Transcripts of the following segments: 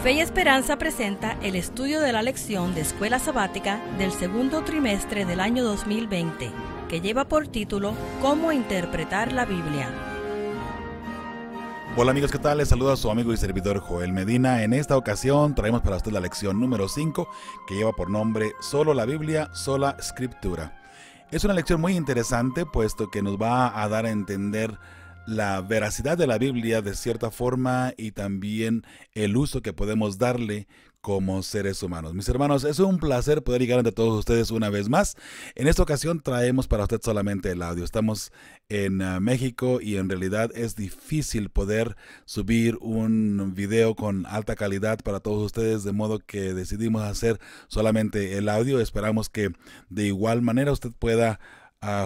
Fe y Esperanza presenta el estudio de la lección de Escuela Sabática del segundo trimestre del año 2020, que lleva por título ¿Cómo interpretar la Biblia? Hola amigos, ¿qué tal? Les saluda a su amigo y servidor Joel Medina. En esta ocasión traemos para usted la lección número 5, que lleva por nombre Solo la Biblia, sola Escritura. Es una lección muy interesante, puesto que nos va a dar a entender la veracidad de la Biblia de cierta forma y también el uso que podemos darle como seres humanos. Mis hermanos, es un placer poder llegar ante todos ustedes una vez más. En esta ocasión traemos para usted solamente el audio. Estamos en México y en realidad es difícil poder subir un video con alta calidad para todos ustedes, de modo que decidimos hacer solamente el audio. Esperamos que de igual manera usted pueda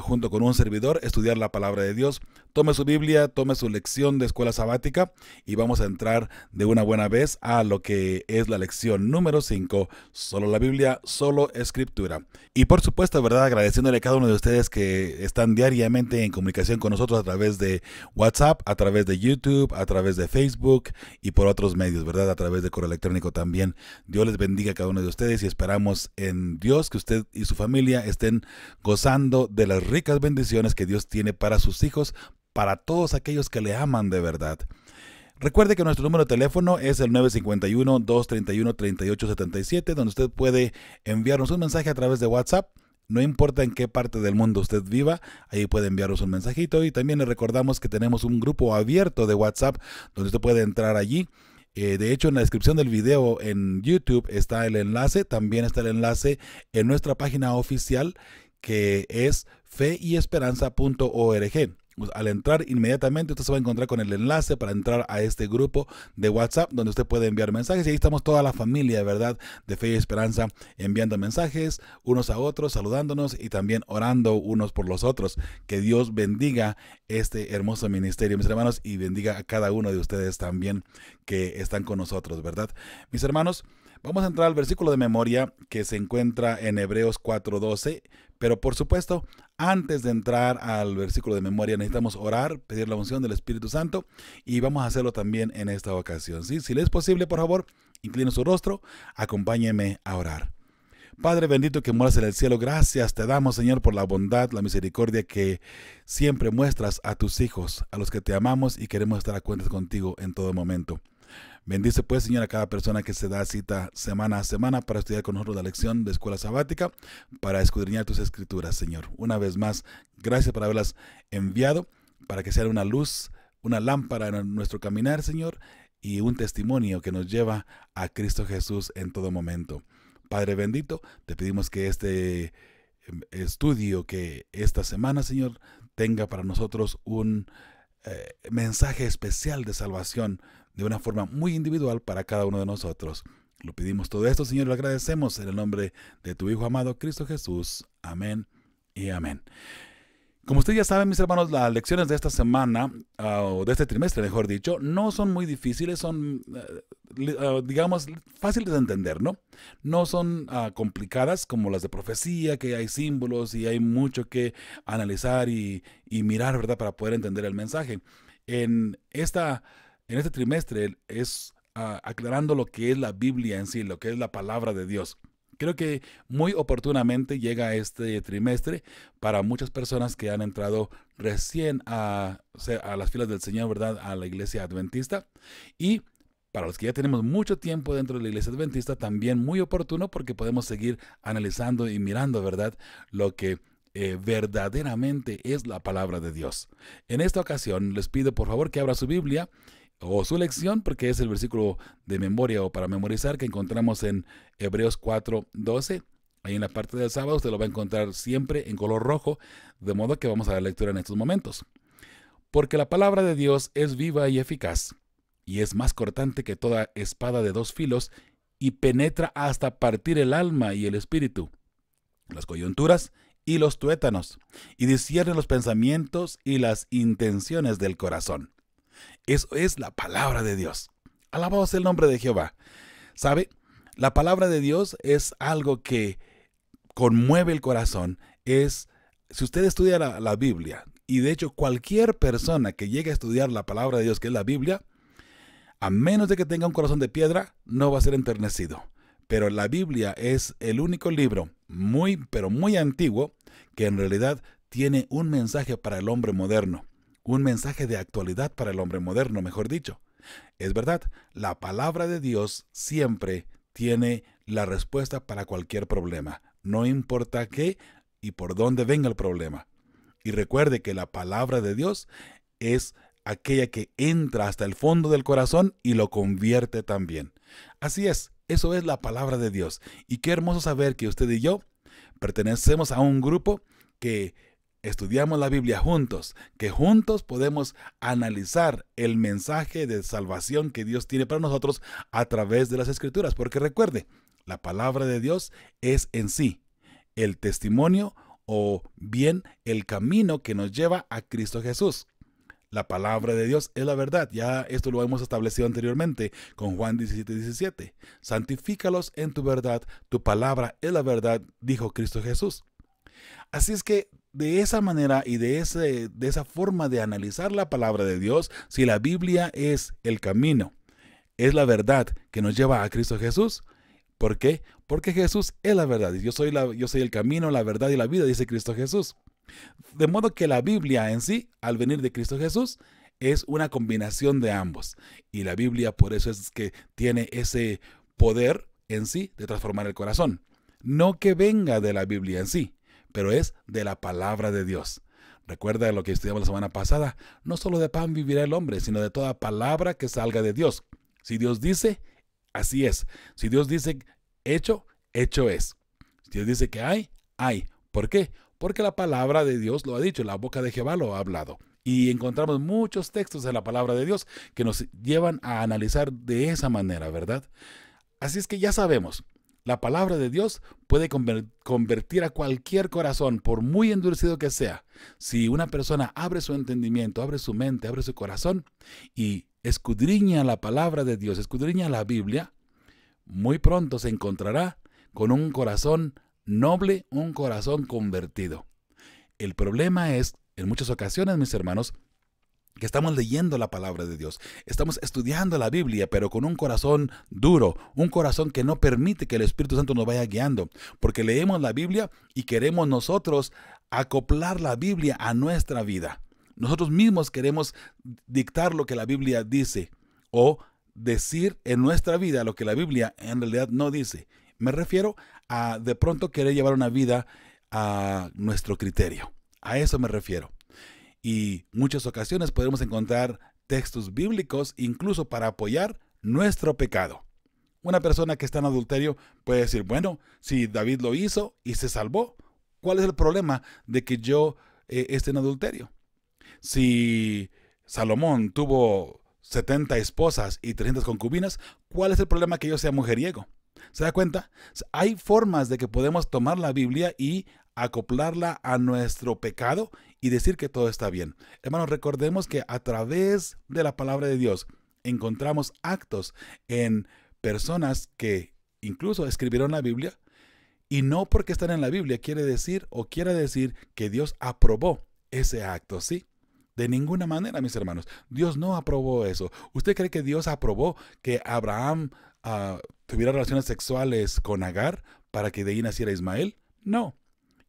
junto con un servidor, estudiar la palabra de Dios. Tome su Biblia, tome su lección de escuela sabática y vamos a entrar de una buena vez a lo que es la lección número 5, solo la Biblia, solo Escritura. Y por supuesto, ¿verdad? Agradeciéndole a cada uno de ustedes que están diariamente en comunicación con nosotros a través de WhatsApp, a través de YouTube, a través de Facebook y por otros medios, ¿verdad? A través de correo electrónico también. Dios les bendiga a cada uno de ustedes y esperamos en Dios que usted y su familia estén gozando de las ricas bendiciones que Dios tiene para sus hijos, para todos aquellos que le aman de verdad. Recuerde que nuestro número de teléfono es el 951-231-3877, donde usted puede enviarnos un mensaje a través de WhatsApp. No importa en qué parte del mundo usted viva, ahí puede enviarnos un mensajito. Y también le recordamos que tenemos un grupo abierto de WhatsApp, donde usted puede entrar allí. De hecho, en la descripción del video en YouTube está el enlace. También está el enlace en nuestra página oficial, que es feyesperanza.org. Al entrar inmediatamente usted se va a encontrar con el enlace para entrar a este grupo de WhatsApp donde usted puede enviar mensajes, y ahí estamos toda la familia, ¿verdad?, de Fe y Esperanza, enviando mensajes unos a otros, saludándonos y también orando unos por los otros. Que Dios bendiga este hermoso ministerio, mis hermanos, y bendiga a cada uno de ustedes también que están con nosotros, ¿verdad? Mis hermanos, vamos a entrar al versículo de memoria que se encuentra en Hebreos 4:12, pero por supuesto, antes de entrar al versículo de memoria necesitamos orar, pedir la unción del Espíritu Santo, y vamos a hacerlo también en esta ocasión, ¿sí? Si le es posible, por favor, incline su rostro, acompáñeme a orar. Padre bendito que moras en el cielo, gracias te damos, Señor, por la bondad, la misericordia que siempre muestras a tus hijos, a los que te amamos y queremos estar a cuentas contigo en todo momento. Bendice pues, Señor, a cada persona que se da cita semana a semana para estudiar con nosotros la lección de escuela sabática, para escudriñar tus escrituras, Señor. Una vez más, gracias por haberlas enviado, para que sean una luz, una lámpara en nuestro caminar, Señor, y un testimonio que nos lleva a Cristo Jesús en todo momento. Padre bendito, te pedimos que este estudio, que esta semana, Señor, tenga para nosotros un mensaje especial de salvación, de una forma muy individual para cada uno de nosotros. Lo pedimos todo esto, Señor, y lo agradecemos en el nombre de tu Hijo amado, Cristo Jesús. Amén y amén. Como ustedes ya saben, mis hermanos, las lecciones de esta semana, o de este trimestre, mejor dicho, no son muy difíciles, son, digamos, fáciles de entender, ¿no? No son complicadas como las de profecía, que hay símbolos y hay mucho que analizar y mirar, ¿verdad?, para poder entender el mensaje. En este trimestre es aclarando lo que es la Biblia en sí, lo que es la palabra de Dios. Creo que muy oportunamente llega este trimestre para muchas personas que han entrado recién a las filas del Señor, ¿verdad?, a la iglesia adventista. Y para los que ya tenemos mucho tiempo dentro de la iglesia adventista, también muy oportuno, porque podemos seguir analizando y mirando, ¿verdad?, lo que verdaderamente es la palabra de Dios. En esta ocasión les pido por favor que abra su Biblia o su lección, porque es el versículo de memoria o para memorizar que encontramos en Hebreos 4:12. Ahí en la parte del sábado usted lo va a encontrar siempre en color rojo, de modo que vamos a la lectura en estos momentos. Porque la palabra de Dios es viva y eficaz, y es más cortante que toda espada de dos filos, y penetra hasta partir el alma y el espíritu, las coyunturas y los tuétanos, y discierne los pensamientos y las intenciones del corazón. Eso es la palabra de Dios. Alabado sea el nombre de Jehová. ¿Sabe? La palabra de Dios es algo que conmueve el corazón. Si usted estudia la Biblia, y de hecho cualquier persona que llegue a estudiar la palabra de Dios, que es la Biblia, A menos de que tenga un corazón de piedra, no va a ser enternecido. Pero la Biblia es el único libro muy, pero muy antiguo que en realidad tiene un mensaje para el hombre moderno. Un mensaje de actualidad para el hombre moderno, mejor dicho. Es verdad, la palabra de Dios siempre tiene la respuesta para cualquier problema. No importa qué y por dónde venga el problema. Y recuerde que la palabra de Dios es aquella que entra hasta el fondo del corazón y lo convierte también. Así es, eso es la palabra de Dios. Y qué hermoso saber que usted y yo pertenecemos a un grupo que estudiamos la Biblia juntos, que juntos podemos analizar el mensaje de salvación que Dios tiene para nosotros a través de las Escrituras. Porque recuerde, la palabra de Dios es en sí el testimonio o bien el camino que nos lleva a Cristo Jesús. La palabra de Dios es la verdad. Ya esto lo hemos establecido anteriormente con Juan 17:17. Santifícalos en tu verdad, tu palabra es la verdad, dijo Cristo Jesús. Así es que de esa manera y de esa forma de analizar la palabra de Dios, si la Biblia es el camino, es la verdad que nos lleva a Cristo Jesús. ¿Por qué? Porque Jesús es la verdad. Yo soy el camino, la verdad y la vida, dice Cristo Jesús. De modo que la Biblia en sí, al venir de Cristo Jesús, es una combinación de ambos. Y la Biblia por eso es que tiene ese poder en sí de transformar el corazón. No que venga de la Biblia en sí, pero es de la palabra de Dios. Recuerda lo que estudiamos la semana pasada. No solo de pan vivirá el hombre, sino de toda palabra que salga de Dios. Si Dios dice, así es. Si Dios dice hecho, hecho es. Si Dios dice que hay. ¿Por qué? Porque la palabra de Dios lo ha dicho, la boca de Jehová lo ha hablado. Y encontramos muchos textos de la palabra de Dios que nos llevan a analizar de esa manera, ¿verdad? Así es que ya sabemos, la palabra de Dios puede convertir a cualquier corazón, por muy endurecido que sea. Si una persona abre su entendimiento, abre su mente, abre su corazón y escudriña la palabra de Dios, escudriña la Biblia, muy pronto se encontrará con un corazón noble, un corazón convertido. El problema es, en muchas ocasiones, mis hermanos, que estamos leyendo la palabra de Dios, estamos estudiando la Biblia, pero con un corazón duro, un corazón que no permite que el Espíritu Santo nos vaya guiando, porque leemos la Biblia y queremos nosotros acoplar la Biblia a nuestra vida. Nosotros mismos queremos dictar lo que la Biblia dice o decir en nuestra vida lo que la Biblia en realidad no dice. Me refiero a de pronto querer llevar una vida a nuestro criterio. A eso me refiero. Y muchas ocasiones podemos encontrar textos bíblicos incluso para apoyar nuestro pecado. Una persona que está en adulterio puede decir, bueno, si David lo hizo y se salvó, ¿cuál es el problema de que yo esté en adulterio? Si Salomón tuvo 70 esposas y 300 concubinas, ¿cuál es el problema que yo sea mujeriego? ¿Se da cuenta? Hay formas de que podemos tomar la Biblia y acoplarla a nuestro pecado y decir que todo está bien. Hermanos, recordemos que a través de la palabra de Dios encontramos actos en personas que incluso escribieron la Biblia y no porque están en la Biblia quiere decir que Dios aprobó ese acto, ¿sí? De ninguna manera, mis hermanos. Dios no aprobó eso. ¿Usted cree que Dios aprobó que Abraham tuviera relaciones sexuales con Agar para que de ahí naciera Ismael? No.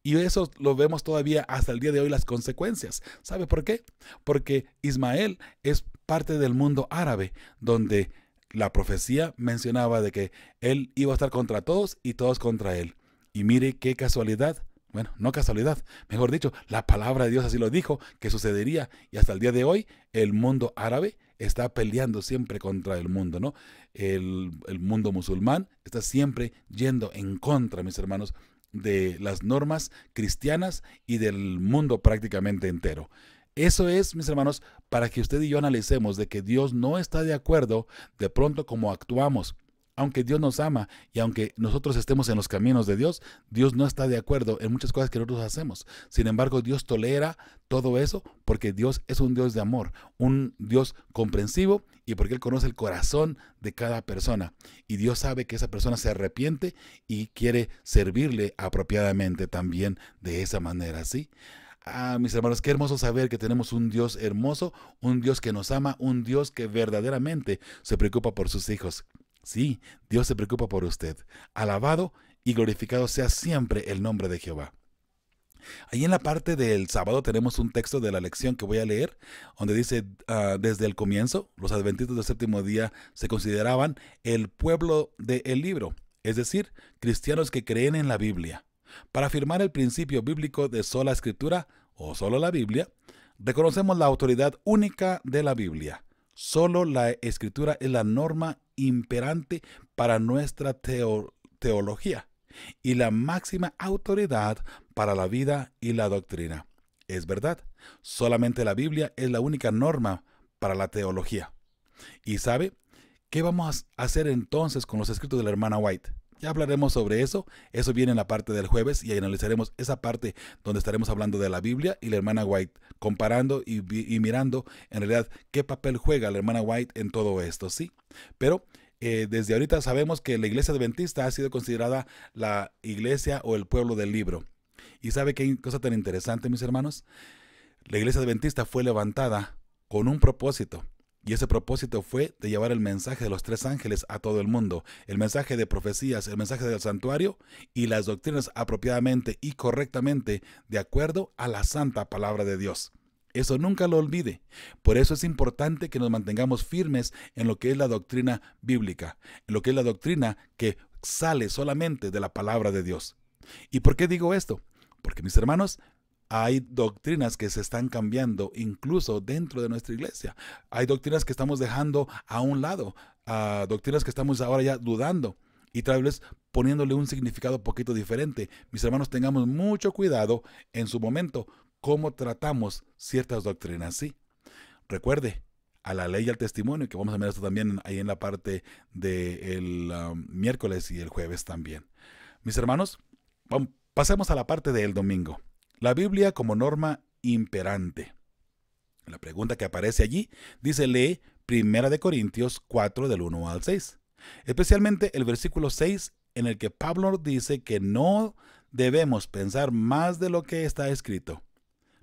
Y eso lo vemos todavía hasta el día de hoy, las consecuencias. ¿Sabe por qué? Porque Ismael es parte del mundo árabe, donde la profecía mencionaba de que él iba a estar contra todos y todos contra él. Y mire qué casualidad. Bueno, no casualidad, mejor dicho, la palabra de Dios así lo dijo, que sucedería. Y hasta el día de hoy, el mundo árabe está peleando siempre contra el mundo, ¿no? El mundo musulmán está siempre yendo en contra, mis hermanos, de las normas cristianas y del mundo prácticamente entero. Eso es, mis hermanos, para que usted y yo analicemos de que Dios no está de acuerdo de pronto como actuamos. Aunque Dios nos ama y aunque nosotros estemos en los caminos de Dios, Dios no está de acuerdo en muchas cosas que nosotros hacemos. Sin embargo, Dios tolera todo eso porque Dios es un Dios de amor, un Dios comprensivo y porque Él conoce el corazón de cada persona. Y Dios sabe que esa persona se arrepiente y quiere servirle apropiadamente también de esa manera, ¿sí? Mis hermanos, qué hermoso saber que tenemos un Dios hermoso, un Dios que nos ama, un Dios que verdaderamente se preocupa por sus hijos. Sí, Dios se preocupa por usted. Alabado y glorificado sea siempre el nombre de Jehová. Ahí en la parte del sábado tenemos un texto de la lección que voy a leer, donde dice, desde el comienzo, los adventistas del séptimo día se consideraban el pueblo del libro, es decir, cristianos que creen en la Biblia. Para afirmar el principio bíblico de sola escritura, o solo la Biblia, reconocemos la autoridad única de la Biblia. Solo la escritura es la norma imperante para nuestra teología y la máxima autoridad para la vida y la doctrina. Es verdad, solamente la Biblia es la única norma para la teología. ¿Y sabe qué vamos a hacer entonces con los escritos de la hermana White? Ya hablaremos sobre eso. Eso viene en la parte del jueves y analizaremos esa parte donde estaremos hablando de la Biblia y la hermana White, comparando y mirando en realidad qué papel juega la hermana White en todo esto, ¿sí? Pero desde ahorita sabemos que la iglesia adventista ha sido considerada la iglesia o el pueblo del libro. ¿Y sabe qué cosa tan interesante, mis hermanos? La iglesia adventista fue levantada con un propósito. Y ese propósito fue de llevar el mensaje de los tres ángeles a todo el mundo, el mensaje de profecías, el mensaje del santuario y las doctrinas apropiadamente y correctamente de acuerdo a la santa palabra de Dios. Eso nunca lo olvide. Por eso es importante que nos mantengamos firmes en lo que es la doctrina bíblica, en lo que es la doctrina que sale solamente de la palabra de Dios. ¿Y por qué digo esto? Porque, mis hermanos, hay doctrinas que se están cambiando incluso dentro de nuestra iglesia. Hay doctrinas que estamos dejando a un lado, doctrinas que estamos ahora ya dudando y tal vez poniéndole un significado un poquito diferente. Mis hermanos, tengamos mucho cuidado en su momento cómo tratamos ciertas doctrinas, ¿sí? Recuerde, a la ley y al testimonio, que vamos a ver esto también ahí en la parte del miércoles y el jueves también. Mis hermanos, pasemos a la parte del domingo. La Biblia como norma imperante. La pregunta que aparece allí dice, lee 1 Corintios 4 del 1 al 6. Especialmente el versículo 6 en el que Pablo dice que no debemos pensar más de lo que está escrito.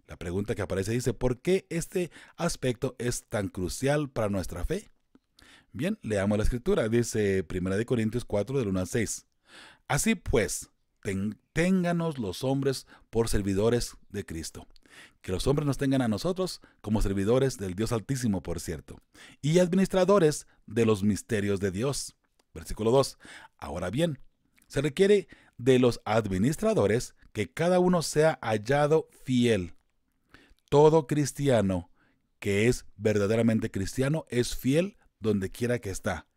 La pregunta que aparece dice, ¿por qué este aspecto es tan crucial para nuestra fe? Bien, leamos la escritura. Dice 1 Corintios 4 del 1 al 6. Así pues, ténganos los hombres por servidores de Cristo. Que los hombres nos tengan a nosotros como servidores del Dios Altísimo, por cierto, y administradores de los misterios de Dios. Versículo 2. Ahora bien, se requiere de los administradores que cada uno sea hallado fiel. Todo cristiano que es verdaderamente cristiano es fiel donde quiera que está.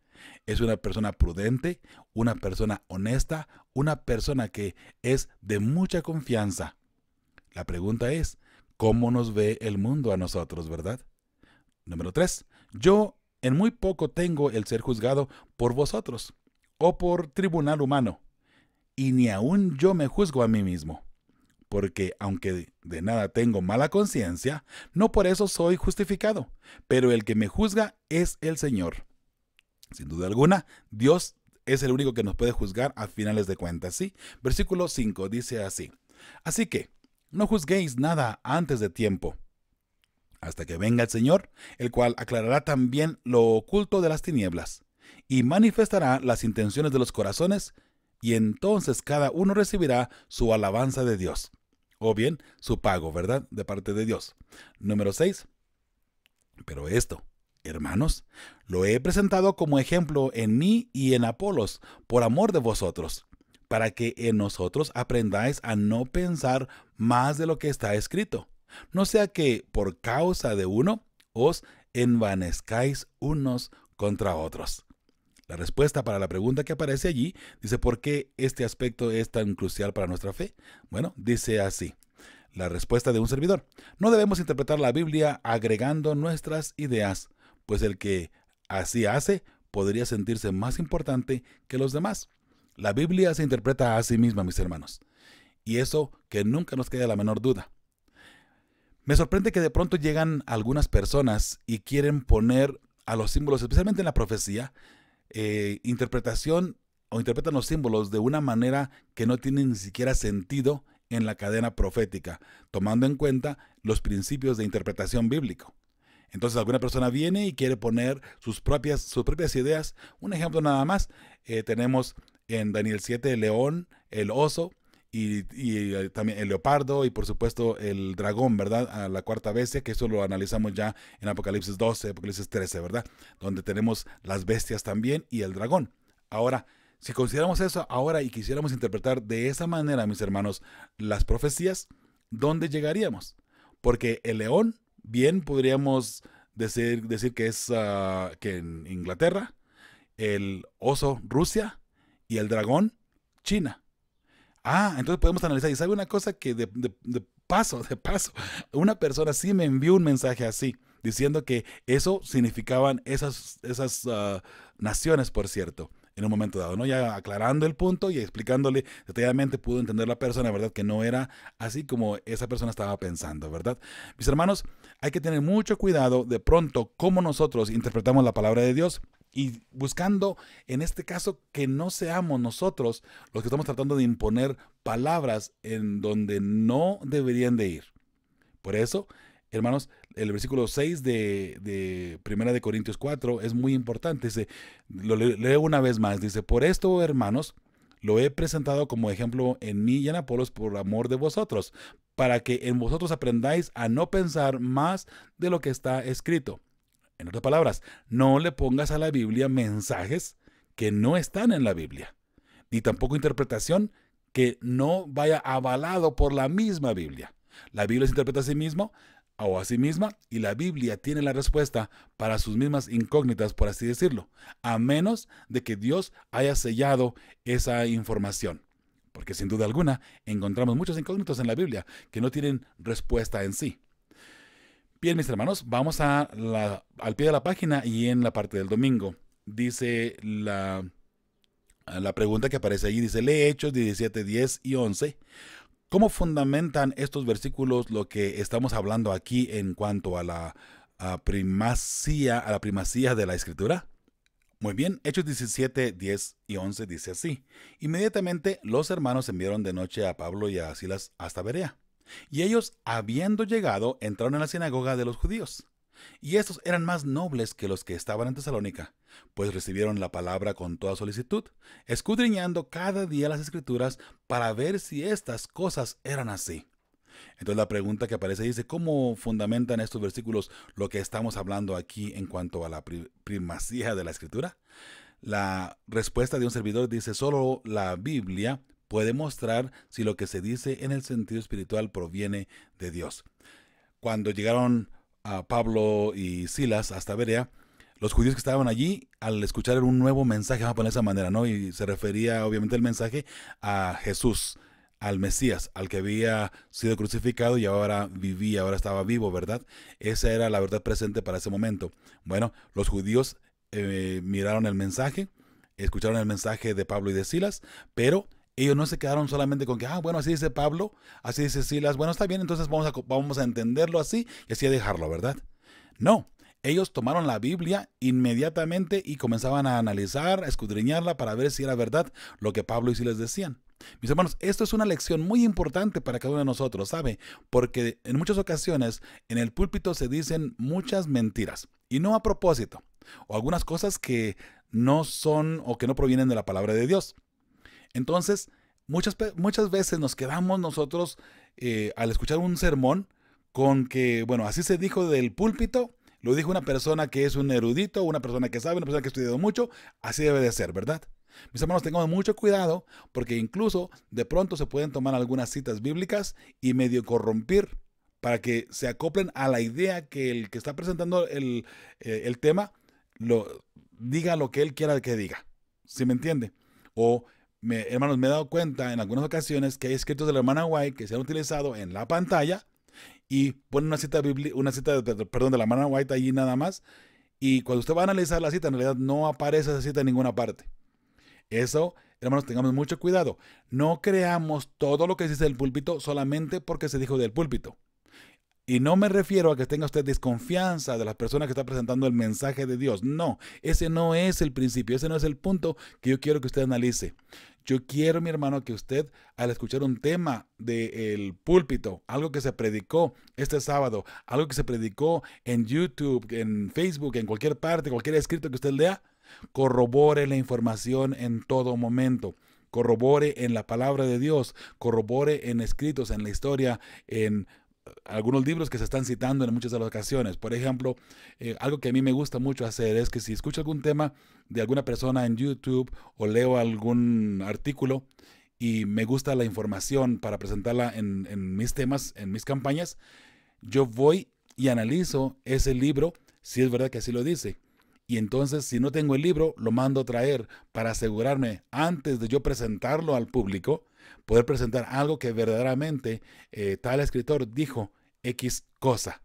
Es una persona prudente, una persona honesta, una persona que es de mucha confianza. La pregunta es, ¿cómo nos ve el mundo a nosotros, verdad? Número 3. Yo en muy poco tengo el ser juzgado por vosotros o por tribunal humano, y ni aun yo me juzgo a mí mismo. Porque aunque de nada tengo mala conciencia, no por eso soy justificado, pero el que me juzga es el Señor. Sin duda alguna, Dios es el único que nos puede juzgar a finales de cuentas, ¿sí? Versículo 5 dice así. Así que, no juzguéis nada antes de tiempo, hasta que venga el Señor, el cual aclarará también lo oculto de las tinieblas, y manifestará las intenciones de los corazones, y entonces cada uno recibirá su alabanza de Dios, o bien su pago, ¿verdad?, de parte de Dios. Número 6. Pero esto, hermanos, lo he presentado como ejemplo en mí y en Apolos, por amor de vosotros, para que en nosotros aprendáis a no pensar más de lo que está escrito, no sea que por causa de uno os envanezcáis unos contra otros. La respuesta para la pregunta que aparece allí dice, ¿por qué este aspecto es tan crucial para nuestra fe? Bueno, dice así. La respuesta de un servidor. No debemos interpretar la Biblia agregando nuestras ideas, pues el que así hace podría sentirse más importante que los demás. La Biblia se interpreta a sí misma, mis hermanos, y eso que nunca nos quede la menor duda. Me sorprende que de pronto llegan algunas personas y quieren poner a los símbolos, especialmente en la profecía, interpretación o interpretan los símbolos de una manera que no tiene ni siquiera sentido en la cadena profética, tomando en cuenta los principios de interpretación bíblico. Entonces alguna persona viene y quiere poner sus propias ideas. Un ejemplo nada más, tenemos en Daniel 7 el león, el oso y también el leopardo y por supuesto el dragón, ¿verdad? A la cuarta bestia, que eso lo analizamos ya en Apocalipsis 12, Apocalipsis 13, ¿verdad? Donde tenemos las bestias también y el dragón. Ahora, si consideramos eso ahora y quisiéramos interpretar de esa manera, mis hermanos, las profecías, ¿dónde llegaríamos? Porque el león, bien podríamos decir que es que en Inglaterra, el oso Rusia y el dragón China. Entonces podemos analizar. Y sabe una cosa que de paso, una persona sí me envió un mensaje así, diciendo que eso significaban esas naciones, por cierto, en un momento dado, ¿no? Ya aclarando el punto y explicándole detalladamente, pudo entender la persona, ¿verdad? Que no era así como esa persona estaba pensando, ¿verdad? Mis hermanos, hay que tener mucho cuidado de pronto cómo nosotros interpretamos la palabra de Dios y buscando, en este caso, que no seamos nosotros los que estamos tratando de imponer palabras en donde no deberían de ir. Por eso, hermanos, el versículo 6 de 1 de Corintios 4 es muy importante. Dice, lo leo una vez más. Dice, por esto, hermanos, lo he presentado como ejemplo en mí y en Apolos por amor de vosotros, para que en vosotros aprendáis a no pensar más de lo que está escrito. En otras palabras, no le pongas a la Biblia mensajes que no están en la Biblia, ni tampoco interpretación que no vaya avalado por la misma Biblia. La Biblia se interpreta a sí misma o a sí misma y la Biblia tiene la respuesta para sus mismas incógnitas, por así decirlo, a menos de que Dios haya sellado esa información. Porque sin duda alguna encontramos muchos incógnitos en la Biblia que no tienen respuesta en sí. Bien, mis hermanos, vamos al pie de la página y en la parte del domingo. Dice la pregunta que aparece allí, dice, lee Hechos 17, 10 y 11. ¿Cómo fundamentan estos versículos lo que estamos hablando aquí en cuanto a la primacía de la Escritura? Muy bien, Hechos 17, 10 y 11 dice así. Inmediatamente los hermanos enviaron de noche a Pablo y a Silas hasta Berea. Y ellos, habiendo llegado, entraron en la sinagoga de los judíos. Y estos eran más nobles que los que estaban en Tesalónica, pues recibieron la palabra con toda solicitud, escudriñando cada día las Escrituras para ver si estas cosas eran así. Entonces la pregunta que aparece dice, ¿cómo fundamentan estos versículos lo que estamos hablando aquí en cuanto a la primacía de la Escritura? La respuesta de un servidor dice, solo la Biblia puede mostrar si lo que se dice en el sentido espiritual proviene de Dios. Cuando llegaron a Pablo y Silas hasta Berea, los judíos que estaban allí, al escuchar un nuevo mensaje, vamos a poner de esa manera, ¿no? Y se refería obviamente el mensaje a Jesús, al Mesías, al que había sido crucificado y ahora vivía, ahora estaba vivo, ¿verdad? Esa era la verdad presente para ese momento. Bueno, los judíos miraron el mensaje, escucharon el mensaje de Pablo y de Silas, pero ellos no se quedaron solamente con que, bueno, así dice Pablo, así dice Silas, bueno, está bien, entonces vamos a entenderlo así y así a dejarlo, ¿verdad? No, ellos tomaron la Biblia inmediatamente y comenzaban a analizar, a escudriñarla para ver si era verdad lo que Pablo y Silas decían. Mis hermanos, esto es una lección muy importante para cada uno de nosotros, ¿sabe? Porque en muchas ocasiones en el púlpito se dicen muchas mentiras y no a propósito, o algunas cosas que no son o que no provienen de la palabra de Dios. Entonces, muchas veces nos quedamos nosotros al escuchar un sermón con que, bueno, así se dijo del púlpito, lo dijo una persona que es un erudito, una persona que sabe, una persona que ha estudiado mucho, así debe de ser, ¿verdad? Mis hermanos, tengamos mucho cuidado porque incluso de pronto se pueden tomar algunas citas bíblicas y medio corrompir para que se acoplen a la idea que el que está presentando el tema diga lo que él quiera que diga. ¿Sí me entiende? Hermanos, me he dado cuenta en algunas ocasiones que hay escritos de la hermana White que se han utilizado en la pantalla y ponen una cita de la hermana White allí nada más, y cuando usted va a analizar la cita, en realidad no aparece esa cita en ninguna parte. Eso, hermanos, tengamos mucho cuidado. No creamos todo lo que se dice del púlpito solamente porque se dijo del púlpito. Y no me refiero a que tenga usted desconfianza de las personas que están presentando el mensaje de Dios. No, ese no es el principio, ese no es el punto que yo quiero que usted analice. Yo quiero, mi hermano, que usted, al escuchar un tema del púlpito, algo que se predicó este sábado, algo que se predicó en YouTube, en Facebook, en cualquier parte, cualquier escrito que usted lea, corrobore la información en todo momento. Corrobore en la palabra de Dios, corrobore en escritos, en la historia, en algunos libros que se están citando en muchas de las ocasiones. Por ejemplo, algo que a mí me gusta mucho hacer es que si escucho algún tema de alguna persona en YouTube o leo algún artículo y me gusta la información para presentarla en mis temas, en mis campañas, yo voy y analizo ese libro si es verdad que así lo dice. Y entonces, si no tengo el libro, lo mando a traer para asegurarme, antes de yo presentarlo al público, poder presentar algo que verdaderamente tal escritor dijo X cosa.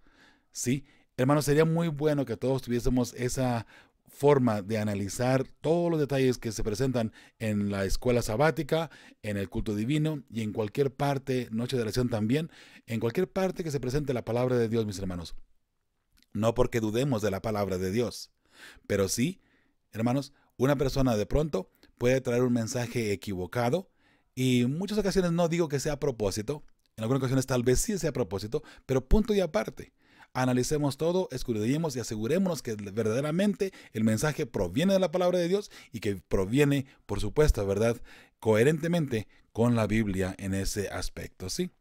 ¿Sí? Hermanos, sería muy bueno que todos tuviésemos esa forma de analizar todos los detalles que se presentan en la escuela sabática, en el culto divino y en cualquier parte, noche de oración también, en cualquier parte que se presente la palabra de Dios, mis hermanos. No porque dudemos de la palabra de Dios, pero sí, hermanos, una persona de pronto puede traer un mensaje equivocado y en muchas ocasiones no digo que sea a propósito, en algunas ocasiones tal vez sí sea a propósito, pero punto y aparte. Analicemos todo, escudriñemos y asegurémonos que verdaderamente el mensaje proviene de la palabra de Dios y que proviene, por supuesto, ¿verdad?, coherentemente con la Biblia en ese aspecto, ¿sí?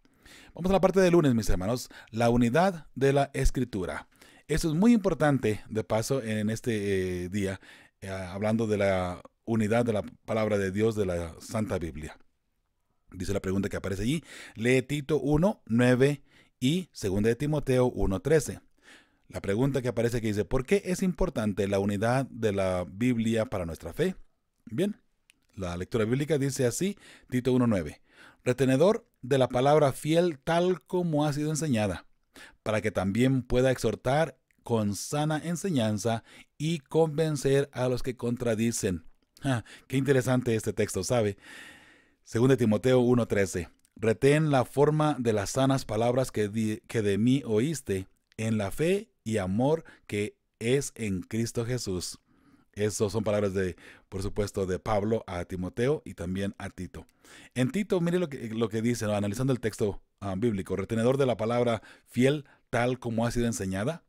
Vamos a la parte del lunes, mis hermanos, la unidad de la Escritura. Eso es muy importante, de paso, en este día, hablando de la unidad de la palabra de Dios de la Santa Biblia. Dice la pregunta que aparece allí, lee Tito 1, 9 y 2 de Timoteo 1, 13. La pregunta que aparece aquí dice, ¿por qué es importante la unidad de la Biblia para nuestra fe? Bien, la lectura bíblica dice así, Tito 1, 9. Retenedor de la palabra fiel tal como ha sido enseñada, para que también pueda exhortar con sana enseñanza y convencer a los que contradicen. Qué interesante este texto, ¿sabe? 2 de Timoteo 1:13. Retén la forma de las sanas palabras que de mí oíste, en la fe y amor que es en Cristo Jesús. Esas son palabras por supuesto, de Pablo a Timoteo y también a Tito. En Tito, mire lo que dice, ¿no? Analizando el texto bíblico, retenedor de la palabra fiel tal como ha sido enseñada.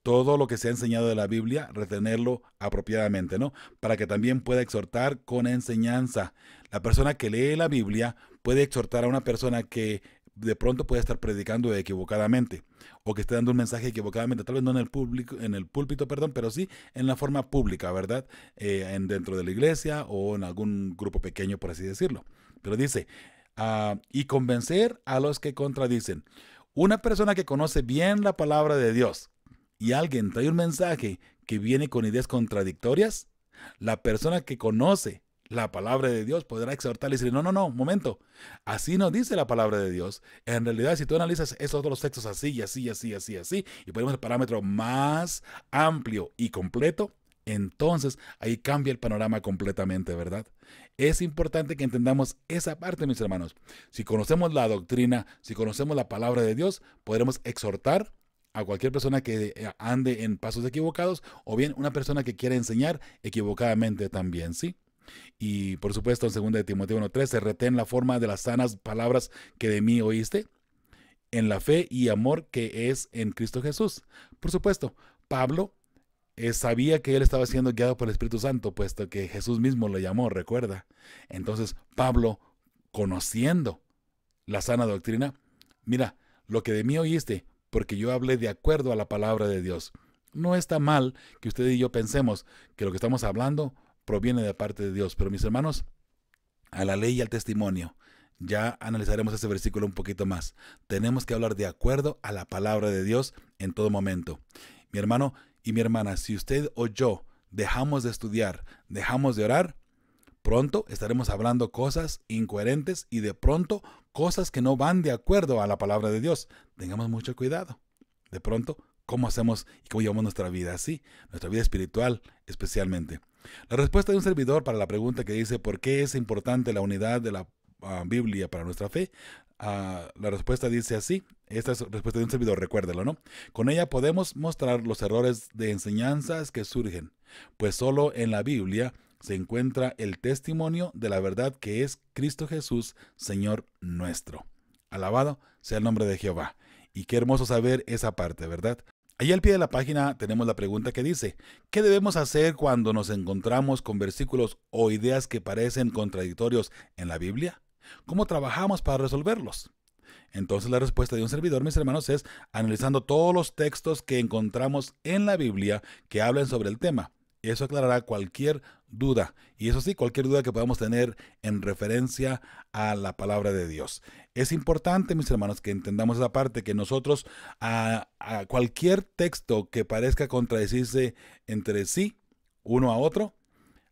Todo lo que se ha enseñado de la Biblia, retenerlo apropiadamente, ¿no? Para que también pueda exhortar con enseñanza. La persona que lee la Biblia puede exhortar a una persona que de pronto puede estar predicando equivocadamente o que esté dando un mensaje equivocadamente, tal vez no en el púlpito, pero sí en la forma pública, ¿verdad? Dentro de la iglesia o en algún grupo pequeño, por así decirlo. Pero dice, y convencer a los que contradicen. Una persona que conoce bien la palabra de Dios y alguien trae un mensaje que viene con ideas contradictorias, la persona que conoce la palabra de Dios podrá exhortarle y decir, no, momento, así no dice la palabra de Dios. En realidad, si tú analizas esos otros textos así, y ponemos el parámetro más amplio y completo, entonces ahí cambia el panorama completamente, ¿verdad? Es importante que entendamos esa parte, mis hermanos. Si conocemos la doctrina, si conocemos la palabra de Dios, podremos exhortar a cualquier persona que ande en pasos equivocados o bien una persona que quiera enseñar equivocadamente también, ¿sí? Y por supuesto en 2 de Timoteo 1:13, retén la forma de las sanas palabras que de mí oíste, en la fe y amor que es en Cristo Jesús. Por supuesto, Pablo sabía que él estaba siendo guiado por el Espíritu Santo, puesto que Jesús mismo lo llamó, recuerda. Entonces Pablo, conociendo la sana doctrina, mira, lo que de mí oíste, porque yo hablé de acuerdo a la palabra de Dios. No está mal que usted y yo pensemos que lo que estamos hablando proviene de parte de Dios, pero mis hermanos, a la ley y al testimonio, ya analizaremos ese versículo un poquito más. Tenemos que hablar de acuerdo a la palabra de Dios en todo momento. Mi hermano y mi hermana, si usted o yo dejamos de estudiar, dejamos de orar, pronto estaremos hablando cosas incoherentes y de pronto cosas que no van de acuerdo a la palabra de Dios. Tengamos mucho cuidado. De pronto, ¿cómo hacemos y cómo llevamos nuestra vida así? Nuestra vida espiritual especialmente. La respuesta de un servidor para la pregunta que dice ¿por qué es importante la unidad de la Biblia para nuestra fe? La respuesta dice así. Esta es la respuesta de un servidor, recuérdelo, ¿no? Con ella podemos mostrar los errores de enseñanzas que surgen, pues solo en la Biblia se encuentra el testimonio de la verdad que es Cristo Jesús, Señor nuestro. Alabado sea el nombre de Jehová. Y qué hermoso saber esa parte, ¿verdad? Allí al pie de la página tenemos la pregunta que dice: ¿qué debemos hacer cuando nos encontramos con versículos o ideas que parecen contradictorios en la Biblia? ¿Cómo trabajamos para resolverlos? Entonces la respuesta de un servidor, mis hermanos, es analizando todos los textos que encontramos en la Biblia que hablan sobre el tema. Eso aclarará cualquier duda, y eso sí, cualquier duda que podamos tener en referencia a la palabra de Dios. Es importante, mis hermanos, que entendamos esa parte, que nosotros a cualquier texto que parezca contradecirse entre sí, uno a otro,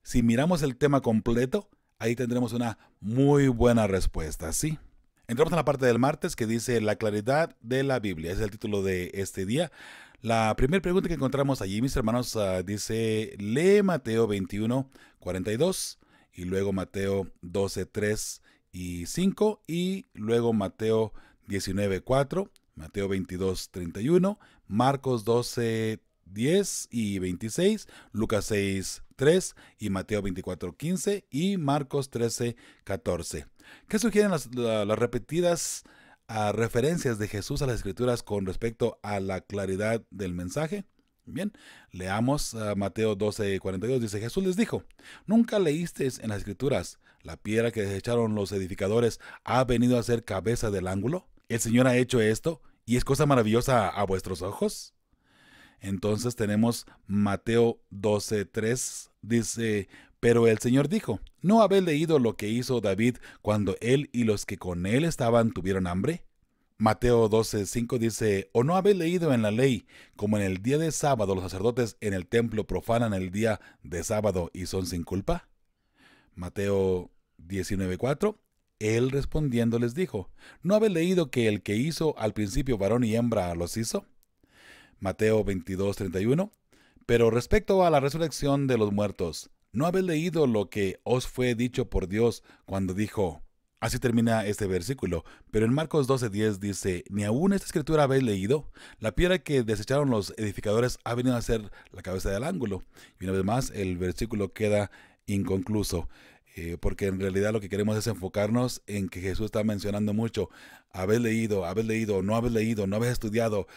si miramos el tema completo, ahí tendremos una muy buena respuesta, ¿sí? Entramos en la parte del martes que dice la claridad de la Biblia. Ese es el título de este día. La primera pregunta que encontramos allí, mis hermanos, dice: lee Mateo 21, 42, y luego Mateo 12, 3 y 5, y luego Mateo 19, 4, Mateo 22, 31, Marcos 12, 10 y 26, Lucas 6, 3 y Mateo 24, 15 y Marcos 13, 14. ¿Qué sugieren las repetidas referencias de Jesús a las Escrituras con respecto a la claridad del mensaje? Bien, leamos Mateo 12, 42. Dice: Jesús les dijo: ¿nunca leísteis en las Escrituras, la piedra que desecharon los edificadores ha venido a ser cabeza del ángulo? ¿El Señor ha hecho esto y es cosa maravillosa a vuestros ojos? Entonces tenemos Mateo 12, 3. Dice: pero el Señor dijo: ¿no habéis leído lo que hizo David cuando él y los que con él estaban tuvieron hambre? Mateo 12, 5 dice: ¿o no habéis leído en la ley, como en el día de sábado los sacerdotes en el templo profanan el día de sábado y son sin culpa? Mateo 19, 4. Él respondiendo les dijo: ¿no habéis leído que el que hizo al principio varón y hembra los hizo? Mateo 22, 31. Pero respecto a la resurrección de los muertos, ¿no habéis leído lo que os fue dicho por Dios cuando dijo? Así termina este versículo, pero en Marcos 12:10 dice: ¿ni aún esta escritura habéis leído? La piedra que desecharon los edificadores ha venido a ser la cabeza del ángulo. Y una vez más, el versículo queda inconcluso, porque en realidad lo que queremos es enfocarnos en que Jesús está mencionando mucho: habéis leído, no habéis estudiado,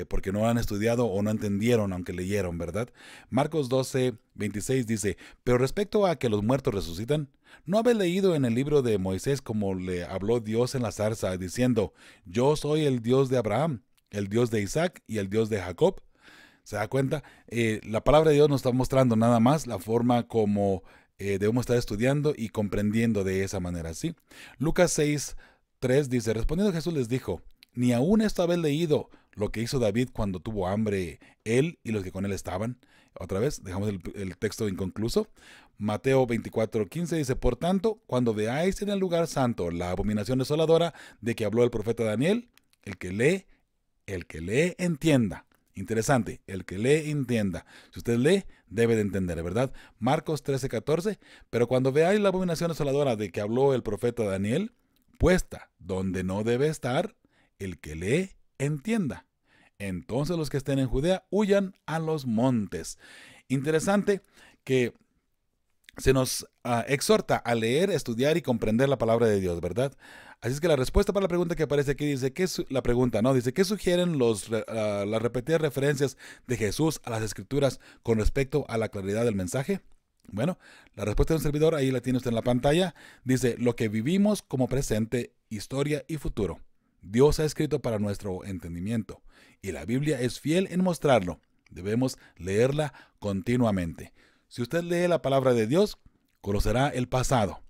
porque no han estudiado o no entendieron, aunque leyeron, ¿verdad? Marcos 12:26 dice: pero respecto a que los muertos resucitan, ¿no habéis leído en el libro de Moisés como le habló Dios en la zarza, diciendo: yo soy el Dios de Abraham, el Dios de Isaac y el Dios de Jacob? ¿Se da cuenta? La palabra de Dios nos está mostrando nada más la forma como debemos estar estudiando y comprendiendo de esa manera, ¿sí? Lucas 6, 3 dice: respondiendo Jesús les dijo: ¿ni aún esto habéis leído lo que hizo David cuando tuvo hambre, él y los que con él estaban? Otra vez, dejamos el texto inconcluso. Mateo 24, 15 dice: por tanto, cuando veáis en el lugar santo la abominación desoladora de que habló el profeta Daniel, el que lee, entienda. Interesante, el que lee, entienda. Si usted lee, debe de entender, ¿verdad? Marcos 13, 14. Pero cuando veáis la abominación desoladora de que habló el profeta Daniel, puesta donde no debe estar, el que lee, entienda. Entonces los que estén en Judea huyan a los montes. Interesante que se nos exhorta a leer, estudiar y comprender la palabra de Dios, ¿verdad? Así es que la respuesta para la pregunta que aparece aquí dice: ¿qué es la pregunta? No, dice: ¿qué sugieren las repetidas referencias de Jesús a las Escrituras con respecto a la claridad del mensaje? Bueno, la respuesta de un servidor, ahí la tiene usted en la pantalla. Dice: lo que vivimos como presente, historia y futuro, Dios ha escrito para nuestro entendimiento, y la Biblia es fiel en mostrarlo. Debemos leerla continuamente. Si usted lee la palabra de Dios, conocerá el pasado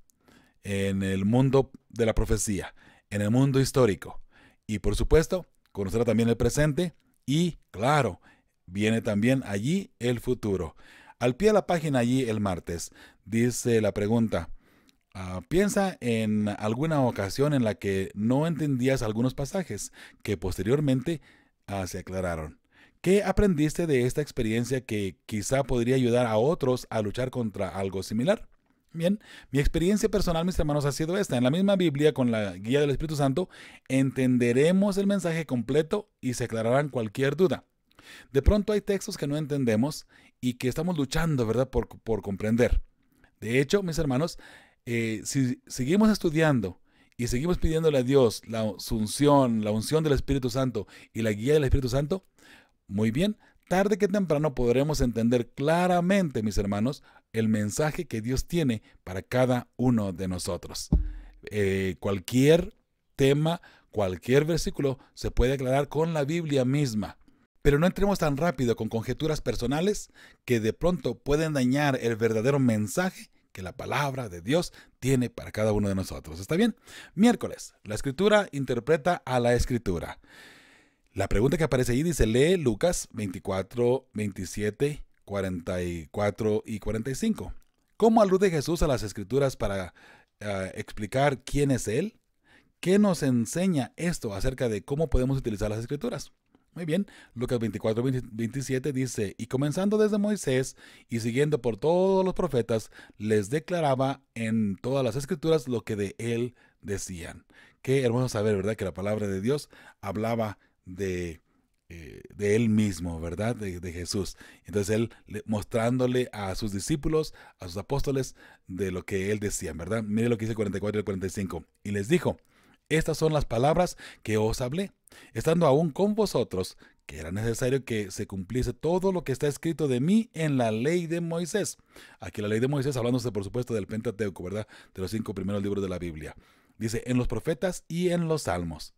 en el mundo de la profecía, en el mundo histórico, y por supuesto, conocerá también el presente y, claro, viene también allí el futuro. Al pie de la página allí el martes, dice la pregunta: piensa en alguna ocasión en la que no entendías algunos pasajes que posteriormente se aclararon. ¿Qué aprendiste de esta experiencia que quizá podría ayudar a otros a luchar contra algo similar? Bien, mi experiencia personal, mis hermanos, ha sido esta. En la misma Biblia, con la guía del Espíritu Santo, entenderemos el mensaje completo y se aclararán cualquier duda. De pronto hay textos que no entendemos y que estamos luchando, ¿verdad?, por comprender. De hecho, mis hermanos, si seguimos estudiando y seguimos pidiéndole a Dios su unción, la unción del Espíritu Santo y la guía del Espíritu Santo, muy bien, tarde que temprano podremos entender claramente, mis hermanos, el mensaje que Dios tiene para cada uno de nosotros. Cualquier tema, cualquier versículo se puede aclarar con la Biblia misma. Pero no entremos tan rápido con conjeturas personales que de pronto pueden dañar el verdadero mensaje que la palabra de Dios tiene para cada uno de nosotros. ¿Está bien? Miércoles, la Escritura interpreta a la Escritura. La pregunta que aparece ahí dice, lee Lucas 24, 27, 44 y 45. ¿Cómo alude Jesús a las Escrituras para explicar quién es Él? ¿Qué nos enseña esto acerca de cómo podemos utilizar las Escrituras? Muy bien, Lucas 24, 27 dice, y comenzando desde Moisés y siguiendo por todos los profetas, les declaraba en todas las Escrituras lo que de Él decían. Qué hermoso saber, ¿verdad? Que la palabra de Dios hablaba de Él mismo, ¿verdad? De Jesús. Entonces Él mostrándole a sus discípulos, a sus apóstoles, de lo que Él decía, ¿verdad? Mire lo que dice el 44 y el 45. Y les dijo, estas son las palabras que os hablé, estando aún con vosotros, que era necesario que se cumpliese todo lo que está escrito de mí en la ley de Moisés. Aquí la ley de Moisés, hablándose por supuesto del Pentateuco, ¿verdad? De los 5 primeros libros de la Biblia. Dice, en los profetas y en los salmos.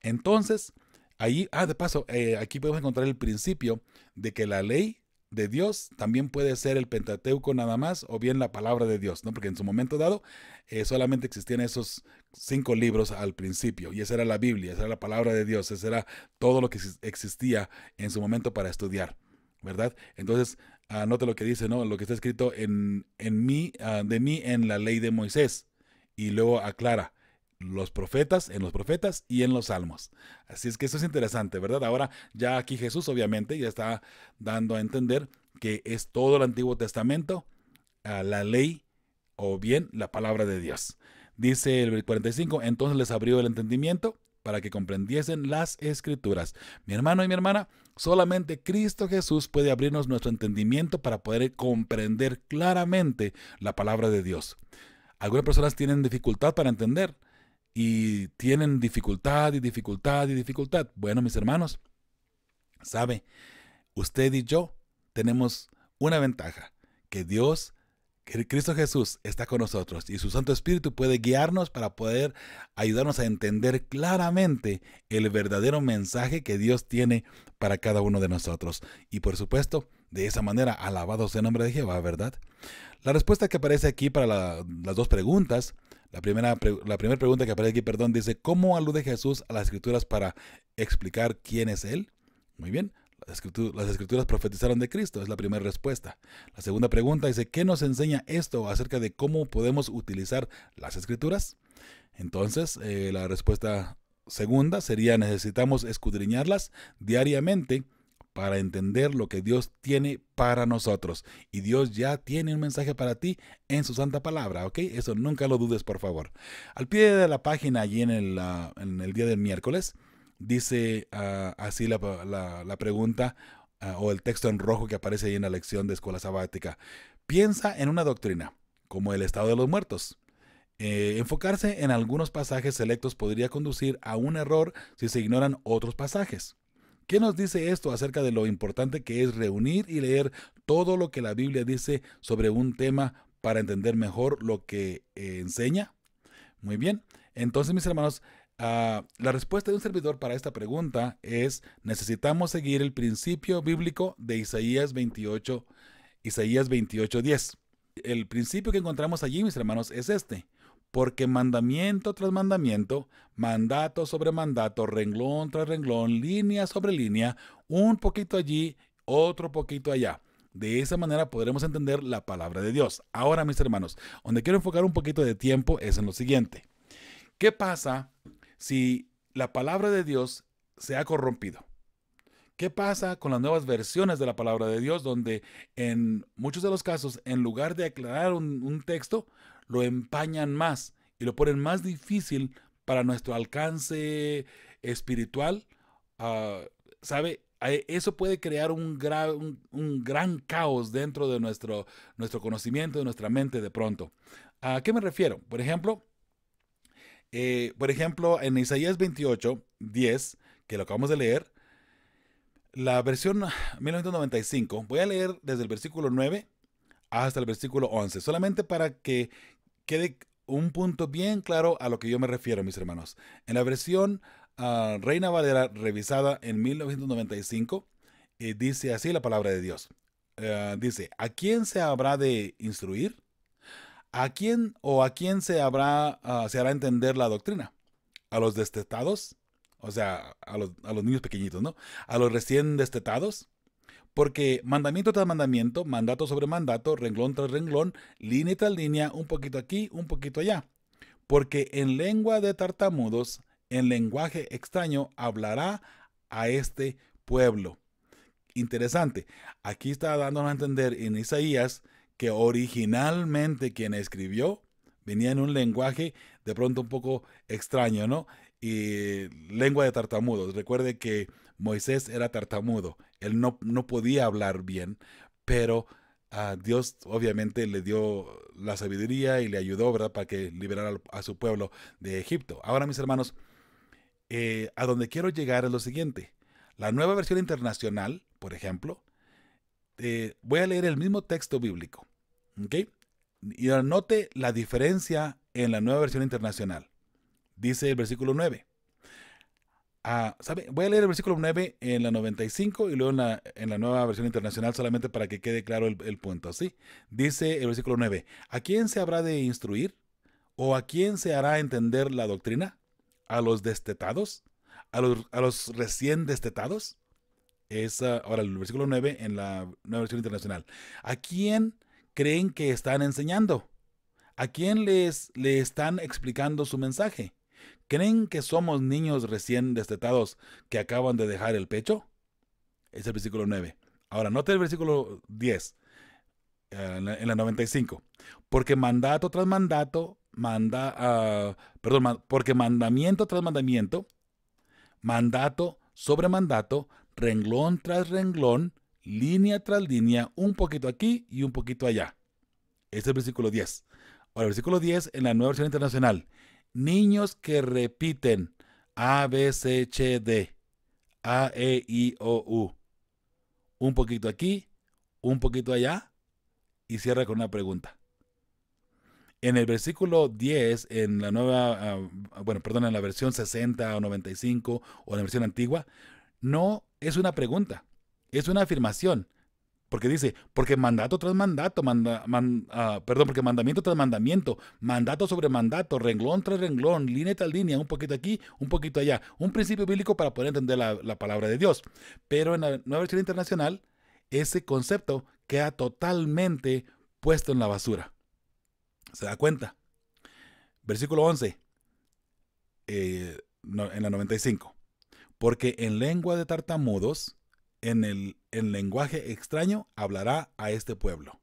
Entonces, ahí, de paso, aquí podemos encontrar el principio de que la ley de Dios también puede ser el Pentateuco nada más, o bien la palabra de Dios, ¿no? Porque en su momento dado solamente existían esos 5 libros al principio, y esa era la Biblia, esa era la palabra de Dios, esa era todo lo que existía en su momento para estudiar, ¿verdad? Entonces, note lo que dice, ¿no? Lo que está escrito de mí en la ley de Moisés, y luego aclara, en los profetas y en los salmos. Así es que eso es interesante, ¿verdad? Ahora ya aquí Jesús obviamente ya está dando a entender que es todo el Antiguo Testamento, la ley o bien la palabra de Dios. Dice el 45, entonces les abrió el entendimiento para que comprendiesen las Escrituras. Mi hermano y mi hermana, solamente Cristo Jesús puede abrirnos nuestro entendimiento para poder comprender claramente la palabra de Dios. Algunas personas tienen dificultad para entender, y tienen dificultad y dificultad y dificultad. Bueno, mis hermanos, sabe, usted y yo tenemos una ventaja, que Cristo Jesús está con nosotros y su Santo Espíritu puede guiarnos para poder ayudarnos a entender claramente el verdadero mensaje que Dios tiene para cada uno de nosotros. Y por supuesto, de esa manera, alabado sea el nombre de Jehová, ¿verdad? La respuesta que aparece aquí para las dos preguntas, la primera pregunta que aparece aquí, dice, ¿cómo alude Jesús a las Escrituras para explicar quién es Él? Muy bien, las Escrituras profetizaron de Cristo, es la primera respuesta. La segunda pregunta dice, ¿qué nos enseña esto acerca de cómo podemos utilizar las Escrituras? Entonces, la respuesta segunda sería, necesitamos escudriñarlas diariamente para entender lo que Dios tiene para nosotros. Y Dios ya tiene un mensaje para ti en su santa palabra, ¿ok? Eso nunca lo dudes, por favor. Al pie de la página, allí en el día del miércoles, dice así la pregunta o el texto en rojo que aparece ahí en la lección de escuela sabática. Piensa en una doctrina, como el estado de los muertos. Enfocarse en algunos pasajes selectos podría conducir a un error si se ignoran otros pasajes. ¿Qué nos dice esto acerca de lo importante que es reunir y leer todo lo que la Biblia dice sobre un tema para entender mejor lo que enseña? Muy bien, entonces mis hermanos, la respuesta de un servidor para esta pregunta es: necesitamos seguir el principio bíblico de Isaías 28:10. El principio que encontramos allí, mis hermanos, es este: porque mandamiento tras mandamiento, mandato sobre mandato, renglón tras renglón, línea sobre línea, un poquito allí, otro poquito allá. De esa manera podremos entender la palabra de Dios. Ahora, mis hermanos, donde quiero enfocar un poquito de tiempo es en lo siguiente. ¿Qué pasa si la palabra de Dios se ha corrompido? ¿Qué pasa con las nuevas versiones de la palabra de Dios, donde en muchos de los casos, en lugar de aclarar un texto, lo empañan más y lo ponen más difícil para nuestro alcance espiritual? ¿Sabe? eso puede crear un gran caos dentro de nuestro conocimiento, de nuestra mente de pronto. ¿A qué me refiero? Por ejemplo, en Isaías 28:10, que lo acabamos de leer, la versión 1995, voy a leer desde el versículo 9 hasta el versículo 11, solamente para que quede un punto bien claro a lo que yo me refiero, mis hermanos. En la versión Reina Valera revisada en 1995, dice así la palabra de Dios. Dice, ¿a quién se habrá de instruir? ¿A quién se hará entender la doctrina? ¿A los destetados? O sea, a los niños pequeñitos, ¿no? ¿A los recién destetados? Porque mandamiento tras mandamiento, mandato sobre mandato, renglón tras renglón, línea tras línea, un poquito aquí, un poquito allá. Porque en lengua de tartamudos, en lenguaje extraño, hablará a este pueblo. Interesante. Aquí está dándonos a entender en Isaías que originalmente quien escribió venía en un lenguaje de pronto un poco extraño, ¿no? Y lengua de tartamudos. Recuerde que Moisés era tartamudo. Él no podía hablar bien, pero Dios obviamente le dio la sabiduría y le ayudó, ¿verdad?, para que liberara a su pueblo de Egipto. Ahora, mis hermanos, a donde quiero llegar es lo siguiente. La Nueva Versión Internacional, por ejemplo, voy a leer el mismo texto bíblico, ¿ok? Y note la diferencia en la Nueva Versión Internacional. Dice el versículo 9. Voy a leer el versículo 9 en la 95 y luego en la Nueva Versión Internacional, solamente para que quede claro el punto, ¿sí? Dice el versículo 9. ¿A quién se habrá de instruir? ¿O a quién se hará entender la doctrina? ¿A los destetados? ¿A los recién destetados? Ahora el versículo 9 en la Nueva Versión Internacional. ¿A quién creen que están enseñando? ¿A quién le están explicando su mensaje? ¿Creen que somos niños recién destetados que acaban de dejar el pecho? Es el versículo 9. Ahora, note el versículo 10 en la 95. Porque mandato tras mandato, porque mandamiento tras mandamiento, mandato sobre mandato, renglón tras renglón, línea tras línea, un poquito aquí y un poquito allá. Este es el versículo 10. Ahora, el versículo 10 en la Nueva Versión Internacional. Niños que repiten A, B, C, H, D, A, E, I, O, U. Un poquito aquí, un poquito allá, y cierra con una pregunta. En el versículo 10, en la nueva, en la versión 60 o 95 o en la versión antigua, no es una pregunta, es una afirmación. Porque dice, porque mandato tras mandato, porque mandamiento tras mandamiento, mandato sobre mandato, renglón tras renglón, línea tras línea, un poquito aquí, un poquito allá. Un principio bíblico para poder entender la palabra de Dios. Pero en la Nueva Versión Internacional, ese concepto queda totalmente puesto en la basura. ¿Se da cuenta? Versículo 11, en la 95. Porque en lengua de tartamudos, en lenguaje extraño, hablará a este pueblo.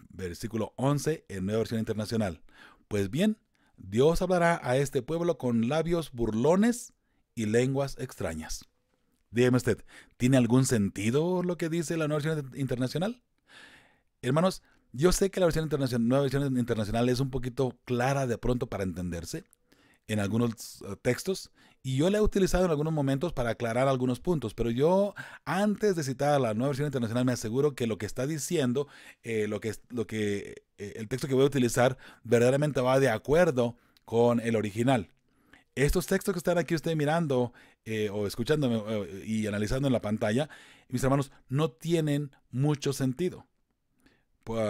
Versículo 11, en Nueva Versión Internacional. Pues bien, Dios hablará a este pueblo con labios burlones y lenguas extrañas. Dígame usted, ¿tiene algún sentido lo que dice la Nueva Versión Internacional? Hermanos, yo sé que la Nueva Versión Internacional es un poquito clara de pronto para entenderse en algunos textos, y yo la he utilizado en algunos momentos para aclarar algunos puntos, pero yo, antes de citar a la Nueva Versión Internacional, me aseguro que lo que está diciendo, el texto que voy a utilizar, verdaderamente va de acuerdo con el original. Estos textos que están aquí usted mirando o escuchándome y analizando en la pantalla, mis hermanos, no tienen mucho sentido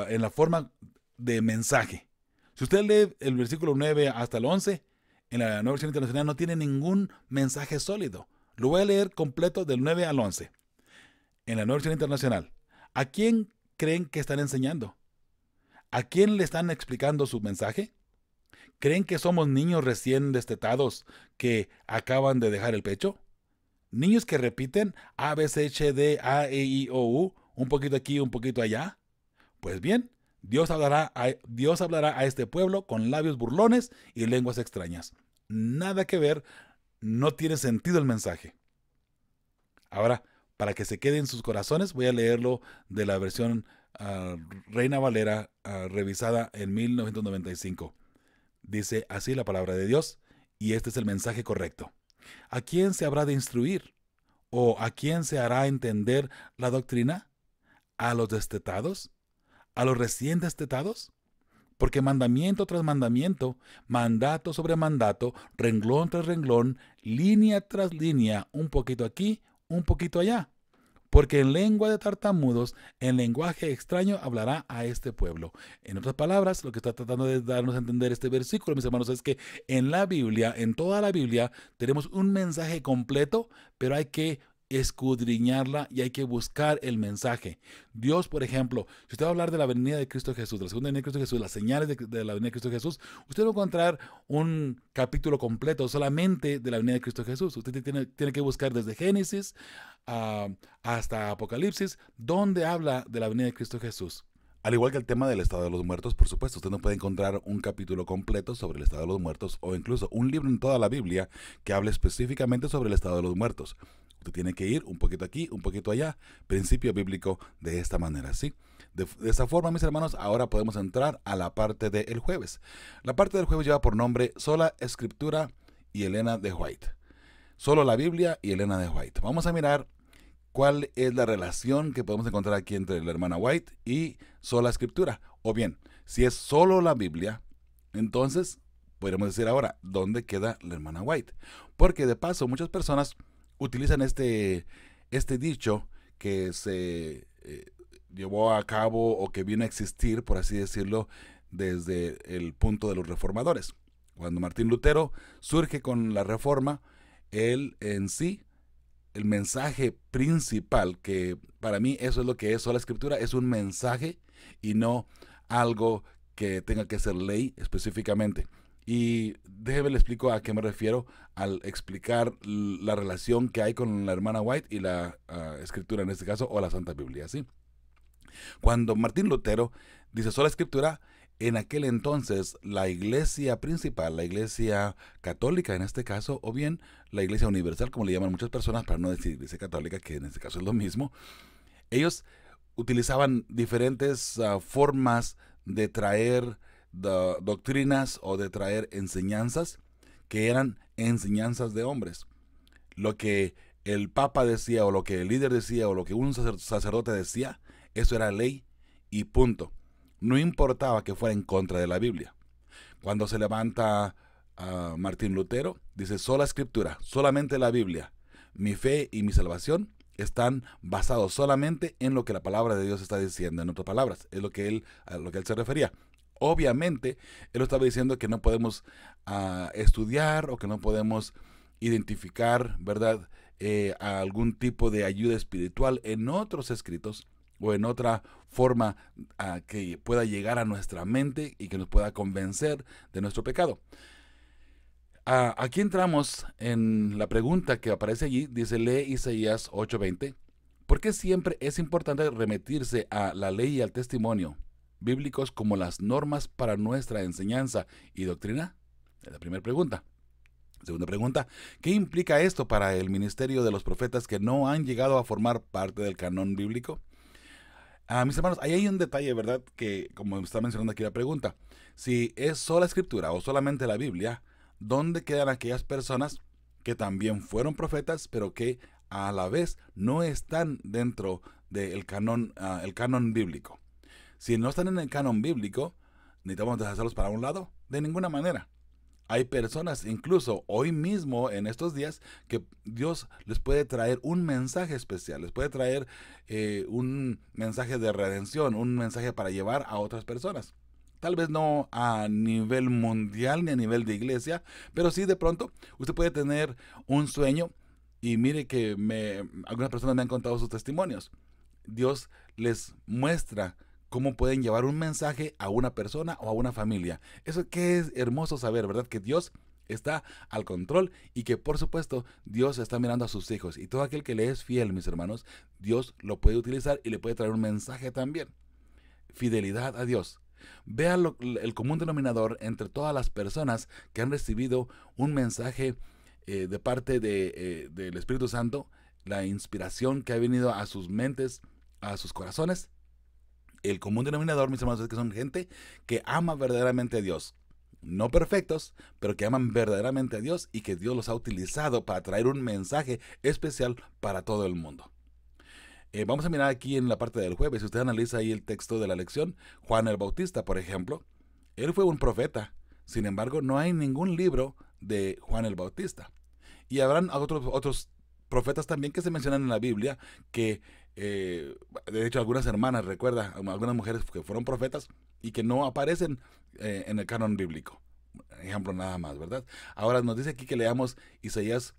en la forma de mensaje. Si usted lee el versículo 9 hasta el 11, en la Nueva Versión Internacional no tiene ningún mensaje sólido. Lo voy a leer completo del 9 al 11. En la Nueva Versión Internacional. ¿A quién creen que están enseñando? ¿A quién le están explicando su mensaje? ¿Creen que somos niños recién destetados que acaban de dejar el pecho? ¿Niños que repiten A, B, C, H, D, A, E, I, O, U, un poquito aquí, un poquito allá? Pues bien, Dios hablará a este pueblo con labios burlones y lenguas extrañas. Nada que ver, no tiene sentido el mensaje. Ahora, para que se quede en sus corazones, voy a leerlo de la versión Reina Valera revisada en 1995. Dice así la palabra de Dios, y este es el mensaje correcto. ¿A quién se habrá de instruir? ¿O a quién se hará entender la doctrina? ¿A los destetados? ¿A los recién destetados? Porque mandamiento tras mandamiento, mandato sobre mandato, renglón tras renglón, línea tras línea, un poquito aquí, un poquito allá. Porque en lengua de tartamudos, en lenguaje extraño hablará a este pueblo. En otras palabras, lo que está tratando de darnos a entender este versículo, mis hermanos, es que en la Biblia, en toda la Biblia, tenemos un mensaje completo, pero hay que escudriñarla y hay que buscar el mensaje. Dios, por ejemplo, si usted va a hablar de la venida de Cristo Jesús, de la segunda venida de Cristo Jesús, las señales de la venida de Cristo Jesús, usted va a encontrar un capítulo completo solamente de la venida de Cristo Jesús. Usted tiene que buscar desde Génesis hasta Apocalipsis, donde habla de la venida de Cristo Jesús. Al igual que el tema del estado de los muertos, por supuesto, usted no puede encontrar un capítulo completo sobre el estado de los muertos o incluso un libro en toda la Biblia que hable específicamente sobre el estado de los muertos. Usted tiene que ir un poquito aquí, un poquito allá, principio bíblico de esta manera, ¿sí? De esta forma, mis hermanos, ahora podemos entrar a la parte del jueves. La parte del jueves lleva por nombre Sola Escritura y Elena de White. Solo la Biblia y Elena de White. Vamos a mirar cuál es la relación que podemos encontrar aquí entre la hermana White y sola Escritura. O bien, si es solo la Biblia, entonces podríamos decir ahora, ¿dónde queda la hermana White? Porque de paso, muchas personas utilizan este dicho que se llevó a cabo o que vino a existir, por así decirlo, desde el punto de los reformadores. Cuando Martín Lutero surge con la reforma, él en sí, el mensaje principal, que para mí eso es lo que es sola Escritura, es un mensaje y no algo que tenga que ser ley específicamente. Y déjeme le explico a qué me refiero al explicar la relación que hay con la hermana White y la Escritura en este caso, o la Santa Biblia, ¿sí? Cuando Martín Lutero dice sola Escritura, en aquel entonces la iglesia principal, la iglesia católica en este caso, o bien la iglesia universal, como le llaman muchas personas, para no decir iglesia católica, que en este caso es lo mismo, ellos utilizaban diferentes formas de traer doctrinas o de traer enseñanzas que eran enseñanzas de hombres. Lo que el papa decía o lo que el líder decía o lo que un sacerdote decía, eso era ley y punto. No importaba que fuera en contra de la Biblia. Cuando se levanta Martín Lutero, dice sola Escritura, solamente la Biblia. Mi fe y mi salvación están basados solamente en lo que la palabra de Dios está diciendo. En otras palabras, es a lo que él se refería. Obviamente, él estaba diciendo que no podemos estudiar o que no podemos identificar, ¿verdad?, algún tipo de ayuda espiritual en otros escritos o en otra forma que pueda llegar a nuestra mente y que nos pueda convencer de nuestro pecado. Aquí entramos en la pregunta que aparece allí, dice, lee Isaías 8:20. ¿Por qué siempre es importante remitirse a la ley y al testimonio bíblicos como las normas para nuestra enseñanza y doctrina? Es la primera pregunta. Segunda pregunta, ¿qué implica esto para el ministerio de los profetas que no han llegado a formar parte del canon bíblico? Mis hermanos, ahí hay un detalle, ¿verdad? Que como está mencionando aquí la pregunta, si es sola Escritura o solamente la Biblia, ¿dónde quedan aquellas personas que también fueron profetas, pero que a la vez no están dentro del canon, el canon bíblico? Si no están en el canon bíblico, ¿necesitamos dejarlos para un lado? De ninguna manera. Hay personas, incluso hoy mismo, en estos días, que Dios les puede traer un mensaje especial, les puede traer un mensaje de redención, un mensaje para llevar a otras personas. Tal vez no a nivel mundial ni a nivel de iglesia, pero sí de pronto usted puede tener un sueño y mire que algunas personas me han contado sus testimonios. Dios les muestra cómo pueden llevar un mensaje a una persona o a una familia. Eso que es hermoso saber, ¿verdad? Que Dios está al control y que por supuesto Dios está mirando a sus hijos. Y todo aquel que le es fiel, mis hermanos, Dios lo puede utilizar y le puede traer un mensaje también. Fidelidad a Dios. Vean el común denominador entre todas las personas que han recibido un mensaje de parte del Espíritu Santo. la inspiración que ha venido a sus mentes, a sus corazones. El común denominador, mis hermanos, es que son gente que ama verdaderamente a Dios. No perfectos, pero que aman verdaderamente a Dios y que Dios los ha utilizado para traer un mensaje especial para todo el mundo. Vamos a mirar aquí en la parte del jueves. Si usted analiza ahí el texto de la lección, Juan el Bautista, por ejemplo, él fue un profeta. Sin embargo, no hay ningún libro de Juan el Bautista. Y habrán otros profetas también que se mencionan en la Biblia, que de hecho algunas hermanas, recuerda, algunas mujeres que fueron profetas y que no aparecen en el canon bíblico. Ejemplo nada más, ¿verdad? Ahora nos dice aquí que leamos Isaías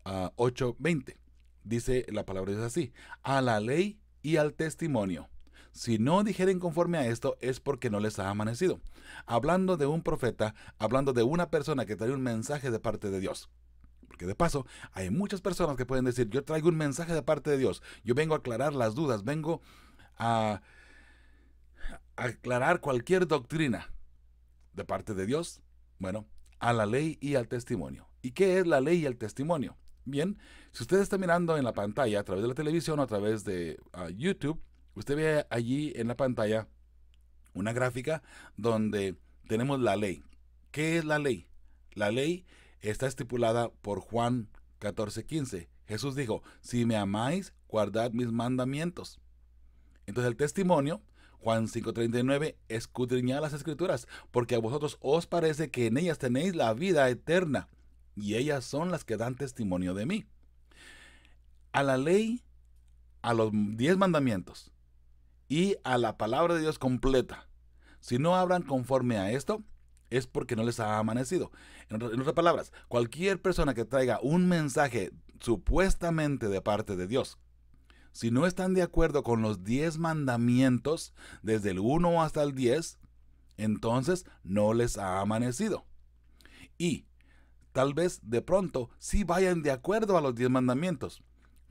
8:20. Dice la palabra de Dios así: a la ley y al testimonio. Si no dijeren conforme a esto, es porque no les ha amanecido. Hablando de un profeta, hablando de una persona que trae un mensaje de parte de Dios. Porque de paso, hay muchas personas que pueden decir: yo traigo un mensaje de parte de Dios. Yo vengo a aclarar las dudas, vengo a aclarar cualquier doctrina de parte de Dios. Bueno, a la ley y al testimonio. ¿Y qué es la ley y el testimonio? Bien, si usted está mirando en la pantalla a través de la televisión o a través de YouTube, usted ve allí en la pantalla una gráfica donde tenemos la ley. ¿Qué es la ley? La ley está estipulada por Juan 14:15. Jesús dijo: si me amáis, guardad mis mandamientos. Entonces el testimonio, Juan 5:39, escudriñad las escrituras, porque a vosotros os parece que en ellas tenéis la vida eterna, y ellas son las que dan testimonio de mí. A la ley, a los 10 mandamientos y a la palabra de Dios completa, si no hablan conforme a esto, es porque no les ha amanecido. En otras palabras, cualquier persona que traiga un mensaje supuestamente de parte de Dios, si no están de acuerdo con los 10 mandamientos, desde el 1 hasta el 10, entonces no les ha amanecido. Y tal vez de pronto sí vayan de acuerdo a los 10 mandamientos.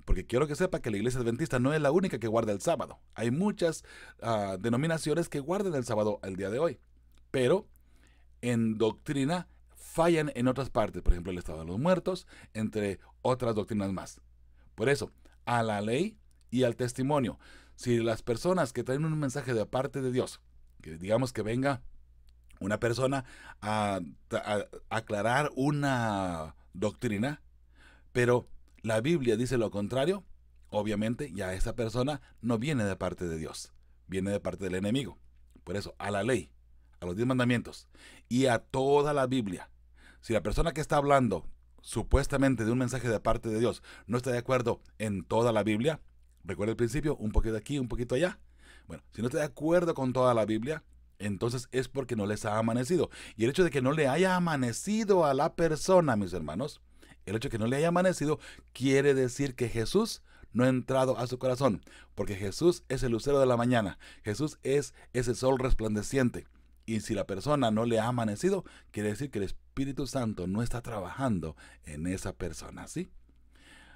Porque quiero que sepa que la iglesia adventista no es la única que guarda el sábado. Hay muchas denominaciones que guardan el sábado el día de hoy. Pero en doctrina fallan en otras partes. Por ejemplo, el estado de los muertos, entre otras doctrinas más. Por eso, a la ley y al testimonio. Si las personas que traen un mensaje de parte de Dios, que digamos que venga una persona a aclarar una doctrina, pero la Biblia dice lo contrario, obviamente ya esa persona no viene de parte de Dios, viene de parte del enemigo. Por eso, a la ley, a los 10 mandamientos y a toda la Biblia. Si la persona que está hablando supuestamente de un mensaje de parte de Dios no está de acuerdo en toda la Biblia, recuerda el principio, un poquito aquí, un poquito allá. Bueno, si no está de acuerdo con toda la Biblia, entonces es porque no les ha amanecido. Y el hecho de que no le haya amanecido a la persona, mis hermanos, el hecho de que no le haya amanecido quiere decir que Jesús no ha entrado a su corazón, porque Jesús es el lucero de la mañana, Jesús es ese sol resplandeciente. Y si la persona no le ha amanecido, quiere decir que el Espíritu Santo no está trabajando en esa persona, ¿sí?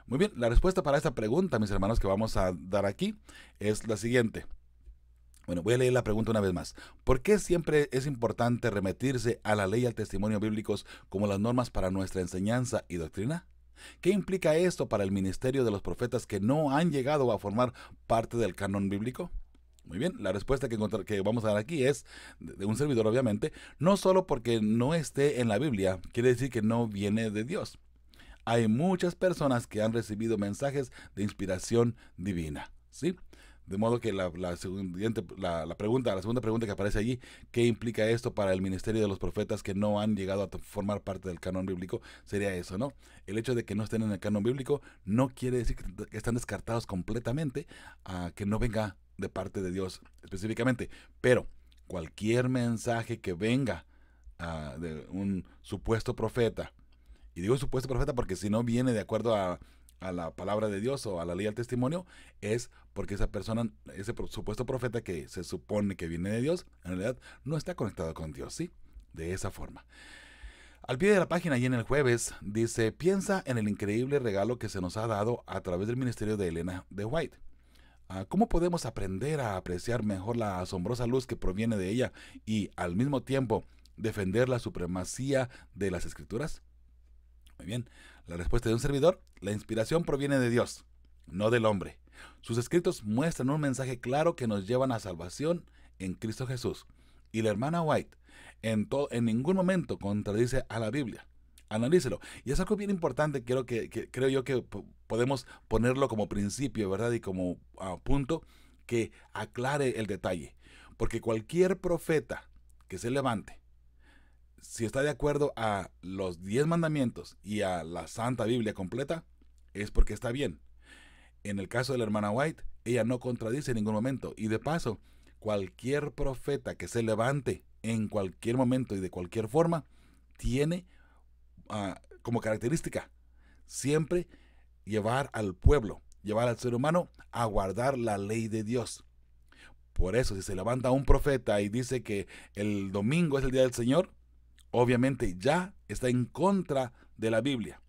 Muy bien, la respuesta para esta pregunta, mis hermanos, que vamos a dar aquí es la siguiente. Bueno, voy a leer la pregunta una vez más. ¿Por qué siempre es importante remitirse a la ley y al testimonio bíblicos como las normas para nuestra enseñanza y doctrina? ¿Qué implica esto para el ministerio de los profetas que no han llegado a formar parte del canon bíblico? Muy bien, la respuesta que vamos a dar aquí es de un servidor, obviamente. No solo porque no esté en la Biblia, quiere decir que no viene de Dios. Hay muchas personas que han recibido mensajes de inspiración divina, ¿sí? De modo que la segunda pregunta que aparece allí, ¿qué implica esto para el ministerio de los profetas que no han llegado a formar parte del canon bíblico? Sería eso, ¿no? El hecho de que no estén en el canon bíblico no quiere decir que están descartados completamente, a que no venga de parte de Dios específicamente. Pero cualquier mensaje que venga de un supuesto profeta, y digo supuesto profeta porque si no viene de acuerdo a la palabra de Dios o a la ley del testimonio, es porque esa persona, ese supuesto profeta que se supone que viene de Dios, en realidad no está conectado con Dios, ¿sí? De esa forma. Al pie de la página y en el jueves dice: piensa en el increíble regalo que se nos ha dado a través del ministerio de Elena de White. ¿Cómo podemos aprender a apreciar mejor la asombrosa luz que proviene de ella y al mismo tiempo defender la supremacía de las Escrituras? Muy bien, la respuesta de un servidor: la inspiración proviene de Dios. no del hombre. Sus escritos muestran un mensaje claro que nos llevan a salvación en Cristo Jesús. Y la hermana White en ningún momento contradice a la Biblia. Analícelo. Y es algo bien importante, creo yo que podemos ponerlo como principio, ¿verdad? Y como punto que aclare el detalle. Porque cualquier profeta que se levante, si está de acuerdo a los 10 mandamientos y a la Santa Biblia completa, es porque está bien. En el caso de la hermana White, ella no contradice en ningún momento. Y de paso, cualquier profeta que se levante en cualquier momento y de cualquier forma, tiene como característica siempre llevar al pueblo, llevar al ser humano a guardar la ley de Dios. Por eso, si se levanta un profeta y dice que el domingo es el día del Señor, obviamente ya está en contra de la Biblia,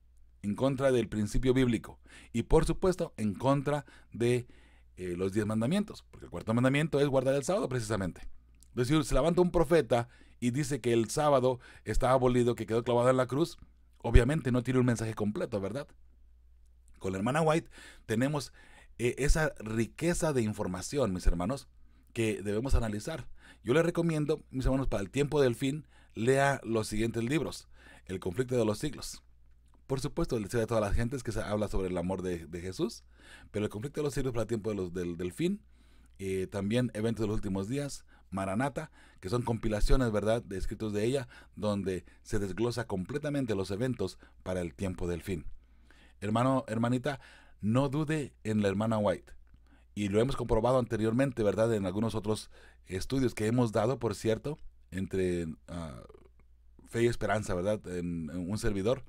en contra del principio bíblico y por supuesto en contra de los 10 mandamientos, porque el cuarto mandamiento es guardar el sábado precisamente. Es decir, se levanta un profeta y dice que el sábado está abolido, que quedó clavado en la cruz, obviamente no tiene un mensaje completo, ¿verdad? Con la hermana White tenemos esa riqueza de información, mis hermanos, que debemos analizar. Yo les recomiendo, mis hermanos, para el tiempo del fin, lea los siguientes libros. El conflicto de los siglos. Por supuesto, el deseo de todas las gentes, que se habla sobre el amor de Jesús, pero el conflicto de los siglos para el tiempo del fin. También eventos de los últimos días, Maranata, que son compilaciones, ¿verdad?, de escritos de ella, donde se desglosa completamente los eventos para el tiempo del fin. Hermano, hermanita, no dude en la hermana White. Y lo hemos comprobado anteriormente, ¿verdad?, en algunos otros estudios que hemos dado, por cierto, entre Fe y Esperanza, ¿verdad?, en un servidor.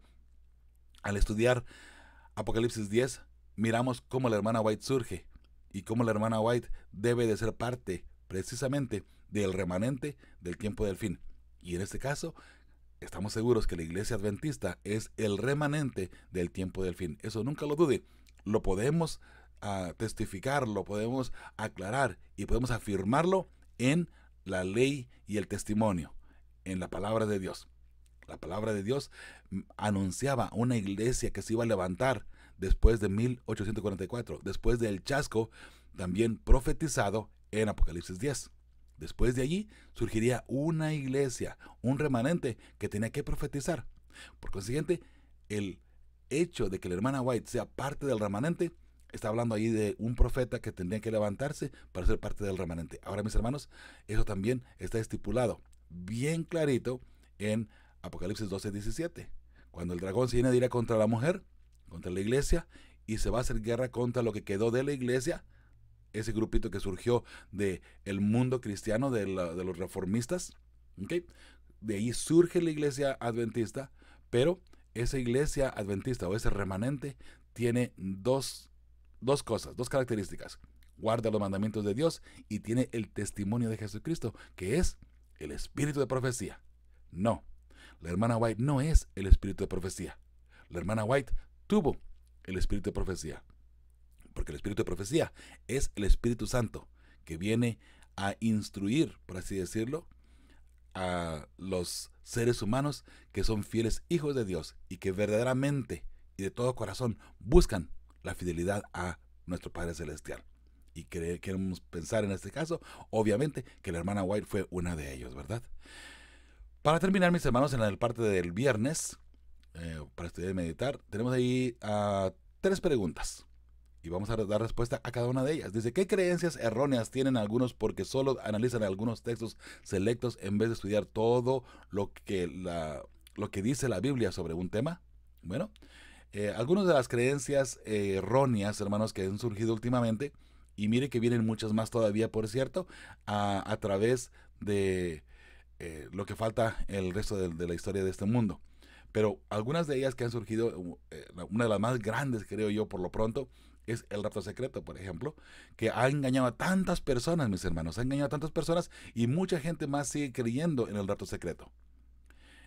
Al estudiar Apocalipsis 10, miramos cómo la hermana White surge y cómo la hermana White debe de ser parte precisamente del remanente del tiempo del fin. Y en este caso, estamos seguros que la iglesia adventista es el remanente del tiempo del fin. Eso nunca lo dude. Lo podemos testificar, lo podemos aclarar y podemos afirmarlo en la ley y el testimonio, en la palabra de Dios. La palabra de Dios anunciaba una iglesia que se iba a levantar después de 1844, después del chasco también profetizado en Apocalipsis 10. Después de allí surgiría una iglesia, un remanente que tenía que profetizar. Por consiguiente, el hecho de que la hermana White sea parte del remanente, está hablando ahí de un profeta que tendría que levantarse para ser parte del remanente. Ahora, mis hermanos, eso también está estipulado bien clarito en Apocalipsis 12:17. Cuando el dragón se viene de ira contra la mujer, contra la iglesia, y se va a hacer guerra contra lo que quedó de la iglesia, ese grupito que surgió del mundo cristiano, de los reformistas, ¿okay? De ahí surge la iglesia adventista, pero esa iglesia adventista o ese remanente tiene dos cosas, dos características. Guarda los mandamientos de Dios y tiene el testimonio de Jesucristo, que es el espíritu de profecía. No, la hermana White no es el espíritu de profecía. La hermana White tuvo el espíritu de profecía, porque el espíritu de profecía es el Espíritu Santo que viene a instruir, por así decirlo, a los seres humanos que son fieles hijos de Dios y que verdaderamente y de todo corazón buscan la fidelidad a nuestro Padre Celestial. Y queremos pensar en este caso, obviamente, que la hermana White fue una de ellos, ¿verdad? Para terminar, mis hermanos, en la parte del viernes, para estudiar y meditar, tenemos ahí 3 preguntas. Y vamos a dar respuesta a cada una de ellas. Dice, ¿qué creencias erróneas tienen algunos porque solo analizan algunos textos selectos en vez de estudiar todo lo que dice la Biblia sobre un tema? Bueno, algunas de las creencias erróneas, hermanos, que han surgido últimamente, y mire que vienen muchas más todavía, por cierto, a través de lo que falta el resto de la historia de este mundo. Pero algunas de ellas que han surgido, una de las más grandes, creo yo, por lo pronto, es el rapto secreto, por ejemplo, que ha engañado a tantas personas, mis hermanos, ha engañado a tantas personas y mucha gente más sigue creyendo en el rapto secreto.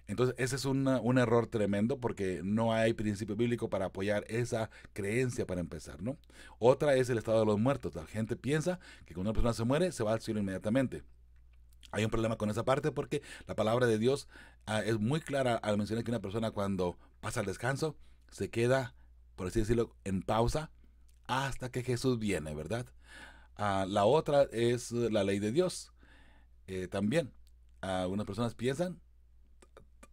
Entonces, ese es un error tremendo porque no hay principio bíblico para apoyar esa creencia para empezar, ¿no? Otra es el estado de los muertos. La gente piensa que cuando una persona se muere, se va al cielo inmediatamente. Hay un problema con esa parte porque la palabra de Dios es muy clara al mencionar que una persona cuando pasa al descanso se queda, por así decirlo, en pausa hasta que Jesús viene, ¿verdad? La otra es la ley de Dios. También, algunas personas piensan,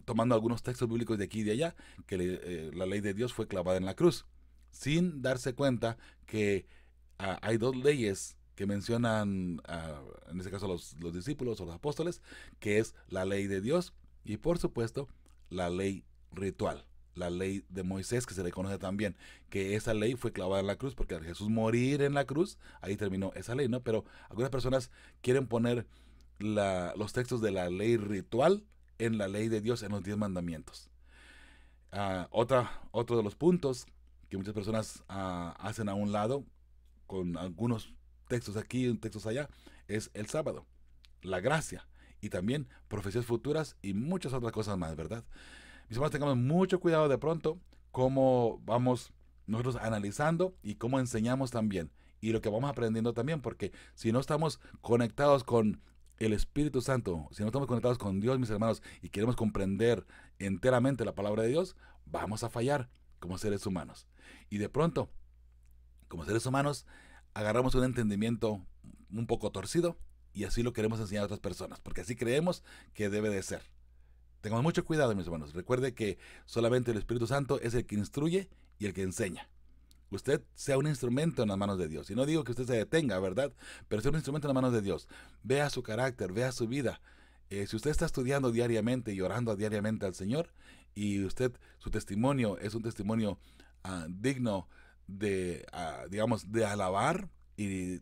tomando algunos textos bíblicos de aquí y de allá, que la ley de Dios fue clavada en la cruz, sin darse cuenta que hay dos leyes que mencionan, en este caso los discípulos o los apóstoles, que es la ley de Dios y por supuesto la ley ritual, la ley de Moisés, que se le conoce también, que esa ley fue clavada en la cruz, porque al Jesús morir en la cruz, ahí terminó esa ley, ¿no? Pero algunas personas quieren poner los textos de la ley ritual en la ley de Dios, en los 10 mandamientos. Otro de los puntos que muchas personas hacen a un lado, con algunos textos aquí, textos allá, es el sábado, la gracia, y también profecías futuras y muchas otras cosas más, ¿verdad? Mis hermanos, tengamos mucho cuidado de pronto cómo vamos nosotros analizando y cómo enseñamos también, y lo que vamos aprendiendo también, porque si no estamos conectados con el Espíritu Santo, si no estamos conectados con Dios, mis hermanos, y queremos comprender enteramente la palabra de Dios, vamos a fallar como seres humanos. Y de pronto, como seres humanos, agarramos un entendimiento un poco torcido y así lo queremos enseñar a otras personas, porque así creemos que debe de ser. Tengamos mucho cuidado, mis hermanos. Recuerde que solamente el Espíritu Santo es el que instruye y el que enseña. Usted sea un instrumento en las manos de Dios. Y no digo que usted se detenga, ¿verdad? Pero sea un instrumento en las manos de Dios. Vea su carácter, vea su vida. Si usted está estudiando diariamente y orando diariamente al Señor, y su testimonio es un testimonio digno de, digamos, de alabar, y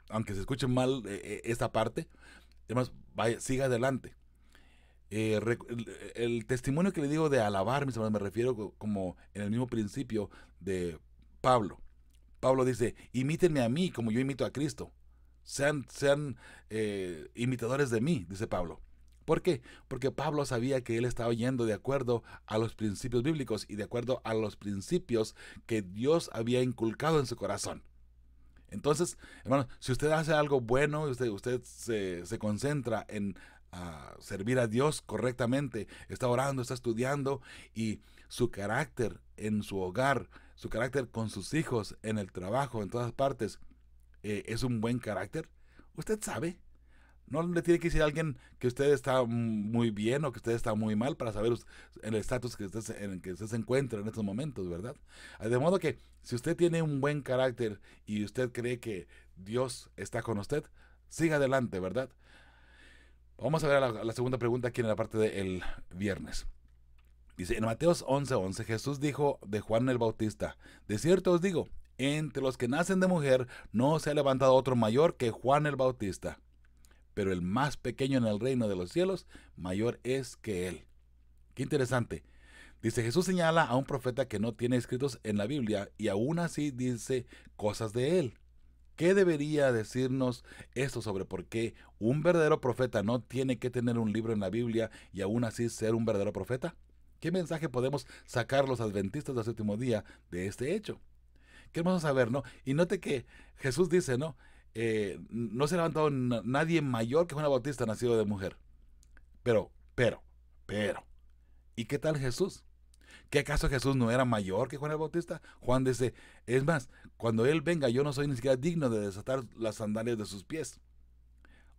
aunque se escuche mal esta parte, además, siga adelante. El testimonio que le digo de alabar, mis hermanos, me refiero como en el mismo principio de Pablo. Pablo dice, imítenme a mí como yo imito a Cristo. Sean imitadores de mí, dice Pablo. ¿Por qué? Porque Pablo sabía que él estaba yendo de acuerdo a los principios bíblicos y de acuerdo a los principios que Dios había inculcado en su corazón. Entonces, hermano, si usted hace algo bueno, usted se concentra en servir a Dios correctamente, está orando, está estudiando, y su carácter en su hogar, su carácter con sus hijos, en el trabajo, en todas partes, es un buen carácter, usted sabe. No le tiene que decir a alguien que usted está muy bien o que usted está muy mal para saber el estatus en el que usted se encuentra en estos momentos, ¿verdad? De modo que si usted tiene un buen carácter y usted cree que Dios está con usted, siga adelante, ¿verdad? Vamos a ver la segunda pregunta aquí en la parte del viernes. Dice, en Mateos 11:11, Jesús dijo de Juan el Bautista, de cierto os digo, entre los que nacen de mujer no se ha levantado otro mayor que Juan el Bautista, pero el más pequeño en el reino de los cielos, mayor es que él. Qué interesante. Dice, Jesús señala a un profeta que no tiene escritos en la Biblia y aún así dice cosas de él. ¿Qué debería decirnos esto sobre por qué un verdadero profeta no tiene que tener un libro en la Biblia y aún así ser un verdadero profeta? ¿Qué mensaje podemos sacar los adventistas del séptimo día de este hecho? ¿Qué vamos a saber, no? Y note que Jesús dice, ¿no? No se ha levantado nadie mayor que Juan el Bautista nacido de mujer. Pero, ¿y qué tal Jesús? ¿Qué acaso Jesús no era mayor que Juan el Bautista? Juan dice, es más, cuando Él venga yo no soy ni siquiera digno de desatar las sandalias de sus pies.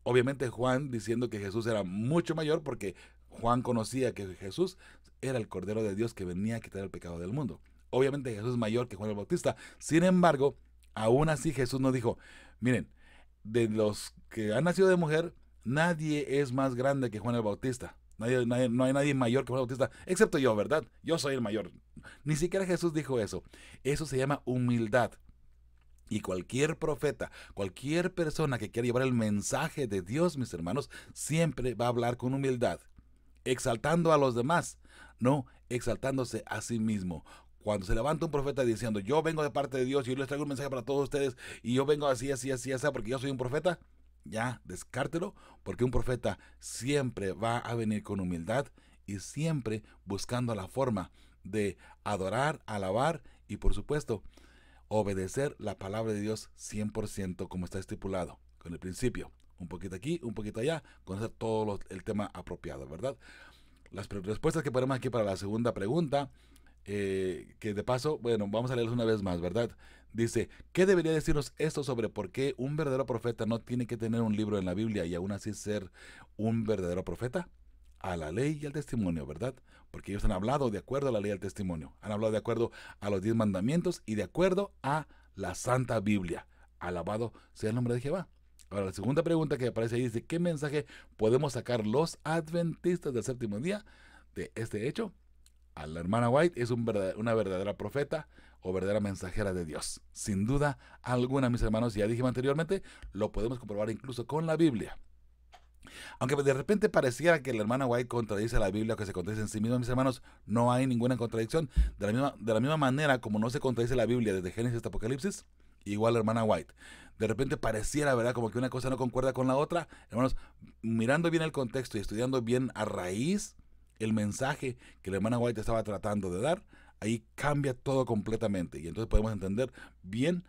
Obviamente Juan diciendo que Jesús era mucho mayor porque Juan conocía que Jesús era el Cordero de Dios que venía a quitar el pecado del mundo. Obviamente Jesús es mayor que Juan el Bautista. Sin embargo, aún así Jesús no dijo, miren, de los que han nacido de mujer, nadie es más grande que Juan el Bautista. No hay nadie mayor que Juan el Bautista, excepto yo, ¿verdad? Yo soy el mayor. Ni siquiera Jesús dijo eso. Eso se llama humildad. Y cualquier profeta, cualquier persona que quiera llevar el mensaje de Dios, mis hermanos, siempre va a hablar con humildad, exaltando a los demás, no exaltándose a sí mismo. Cuando se levanta un profeta diciendo, yo vengo de parte de Dios y yo les traigo un mensaje para todos ustedes y yo vengo así, porque yo soy un profeta, ya, descártelo, porque un profeta siempre va a venir con humildad y siempre buscando la forma de adorar, alabar y, por supuesto, obedecer la palabra de Dios 100% como está estipulado, con el principio, un poquito aquí, un poquito allá, conocer todo el tema apropiado, ¿verdad? Las respuestas que ponemos aquí para la segunda pregunta que de paso, bueno, vamos a leerlos una vez más, ¿verdad? Dice, ¿qué debería decirnos esto sobre por qué un verdadero profeta no tiene que tener un libro en la Biblia y aún así ser un verdadero profeta? A la ley y al testimonio, ¿verdad? Porque ellos han hablado de acuerdo a la ley y al testimonio. Han hablado de acuerdo a los 10 mandamientos y de acuerdo a la Santa Biblia. Alabado sea el nombre de Jehová. Ahora, la segunda pregunta que aparece ahí dice, ¿qué mensaje podemos sacar los adventistas del séptimo día de este hecho? A la hermana White es una verdadera profeta o verdadera mensajera de Dios. Sin duda alguna, mis hermanos, ya dijimos anteriormente, lo podemos comprobar incluso con la Biblia. Aunque de repente pareciera que la hermana White contradice a la Biblia o que se contradice en sí misma, mis hermanos, no hay ninguna contradicción. De la misma manera como no se contradice la Biblia desde Génesis hasta Apocalipsis, igual la hermana White. De repente pareciera, ¿verdad?, como que una cosa no concuerda con la otra. Hermanos, mirando bien el contexto y estudiando bien a raíz el mensaje que la hermana White estaba tratando de dar, ahí cambia todo completamente. Y entonces podemos entender bien,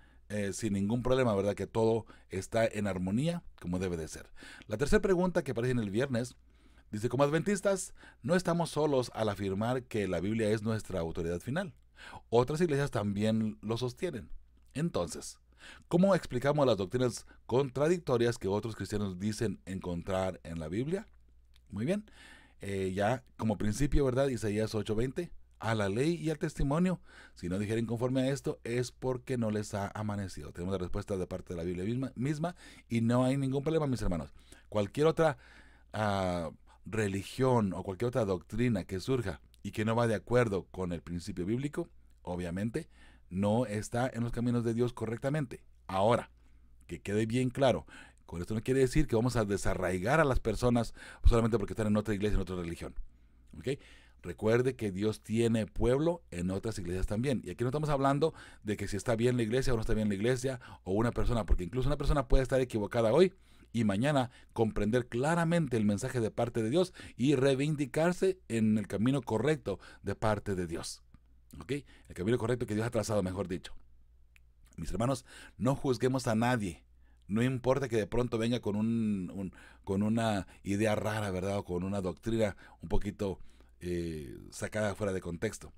sin ningún problema, ¿verdad?, que todo está en armonía como debe de ser. La tercera pregunta que aparece en el viernes dice, como adventistas, no estamos solos al afirmar que la Biblia es nuestra autoridad final. Otras iglesias también lo sostienen. Entonces, ¿cómo explicamos las doctrinas contradictorias que otros cristianos dicen encontrar en la Biblia? Muy bien. Ya como principio, ¿verdad? Isaías 8:20, a la ley y al testimonio, si no dijeren conforme a esto, es porque no les ha amanecido. Tenemos la respuesta de parte de la Biblia misma y no hay ningún problema, mis hermanos. Cualquier otra religión o cualquier otra doctrina que surja y que no va de acuerdo con el principio bíblico, obviamente no está en los caminos de Dios correctamente. Ahora, que quede bien claro, con esto no quiere decir que vamos a desarraigar a las personas solamente porque están en otra iglesia, en otra religión. ¿Okay? Recuerde que Dios tiene pueblo en otras iglesias también. Y aquí no estamos hablando de que si está bien la iglesia o no está bien la iglesia o una persona, porque incluso una persona puede estar equivocada hoy y mañana comprender claramente el mensaje de parte de Dios y reivindicarse en el camino correcto de parte de Dios. ¿Okay? El camino correcto que Dios ha trazado, mejor dicho. Mis hermanos, no juzguemos a nadie. No importa que de pronto venga con una idea rara, ¿verdad? O con una doctrina un poquito sacada fuera de contexto.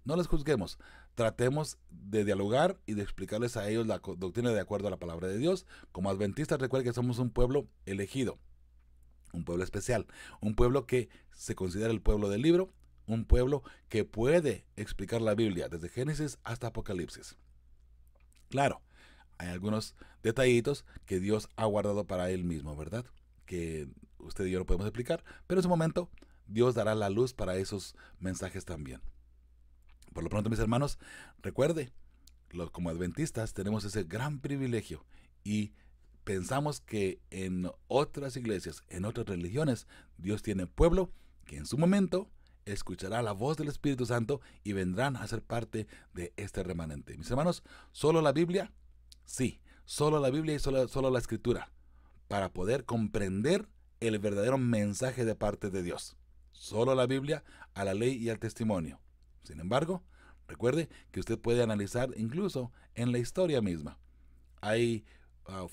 No les juzguemos. Tratemos de dialogar y de explicarles a ellos la doctrina de acuerdo a la palabra de Dios. Como adventistas, recuerden que somos un pueblo elegido, un pueblo especial, un pueblo que se considera el pueblo del libro, un pueblo que puede explicar la Biblia desde Génesis hasta Apocalipsis. Claro, hay algunos detallitos que Dios ha guardado para Él mismo, ¿verdad? Que usted y yo no podemos explicar, pero en su momento Dios dará la luz para esos mensajes también. Por lo pronto, mis hermanos, recuerde, como adventistas tenemos ese gran privilegio y pensamos que en otras iglesias, en otras religiones, Dios tiene pueblo que en su momento escuchará la voz del Espíritu Santo y vendrán a ser parte de este remanente. Mis hermanos, ¿solo la Biblia? Sí, solo la Biblia y solo la Escritura para poder comprender el verdadero mensaje de parte de Dios. Solo la Biblia, a la ley y al testimonio. Sin embargo, recuerde que usted puede analizar incluso en la historia misma. Hay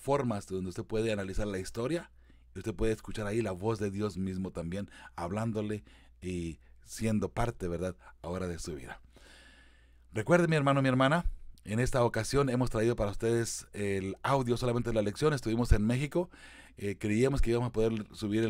formas donde usted puede analizar la historia y usted puede escuchar ahí la voz de Dios mismo también, hablándole y siendo parte, ¿verdad?, ahora de su vida. Recuerde, mi hermano, mi hermana, en esta ocasión hemos traído para ustedes el audio solamente de la lección. Estuvimos en México, creíamos que íbamos a poder subir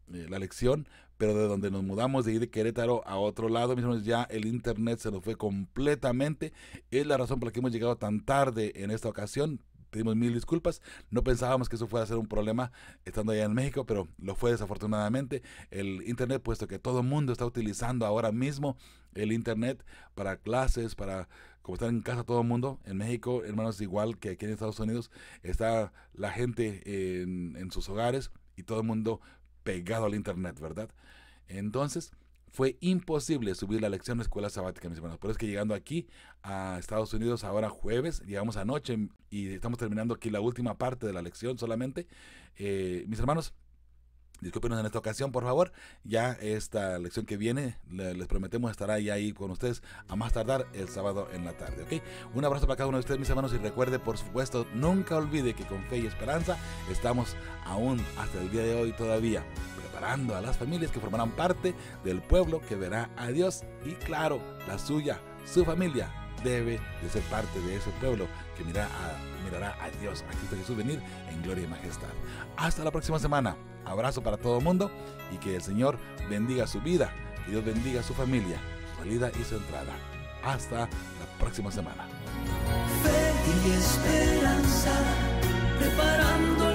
la lección, pero de donde nos mudamos, de ir de Querétaro a otro lado, mis hermanos, ya el internet se nos fue completamente. Es la razón por la que hemos llegado tan tarde en esta ocasión. Pedimos mil disculpas, no pensábamos que eso fuera a ser un problema estando allá en México, pero lo fue desafortunadamente. El internet, puesto que todo el mundo está utilizando ahora mismo el internet para clases, para como están en casa todo el mundo. En México, hermanos, igual que aquí en Estados Unidos, está la gente en sus hogares y todo el mundo pegado al internet, ¿verdad? Entonces fue imposible subir la lección de escuela sabática, mis hermanos. Por eso es que llegando aquí a Estados Unidos ahora jueves, llegamos anoche y estamos terminando aquí la última parte de la lección solamente. Mis hermanos, discúlpenos en esta ocasión, por favor. Ya esta lección que viene, les prometemos estará ya ahí con ustedes a más tardar el sábado en la tarde, ¿ok? Un abrazo para cada uno de ustedes, mis hermanos, y recuerde, por supuesto, nunca olvide que con fe y esperanza estamos aún hasta el día de hoy todavía preparando a las familias que formarán parte del pueblo que verá a Dios, y claro, la suya, su familia, debe de ser parte de ese pueblo que mirará a Dios, a Cristo Jesús venir en gloria y majestad. Hasta la próxima semana. Abrazo para todo el mundo y que el Señor bendiga su vida, que Dios bendiga su familia, su salida y su entrada. Hasta la próxima semana. Fe y esperanza, preparando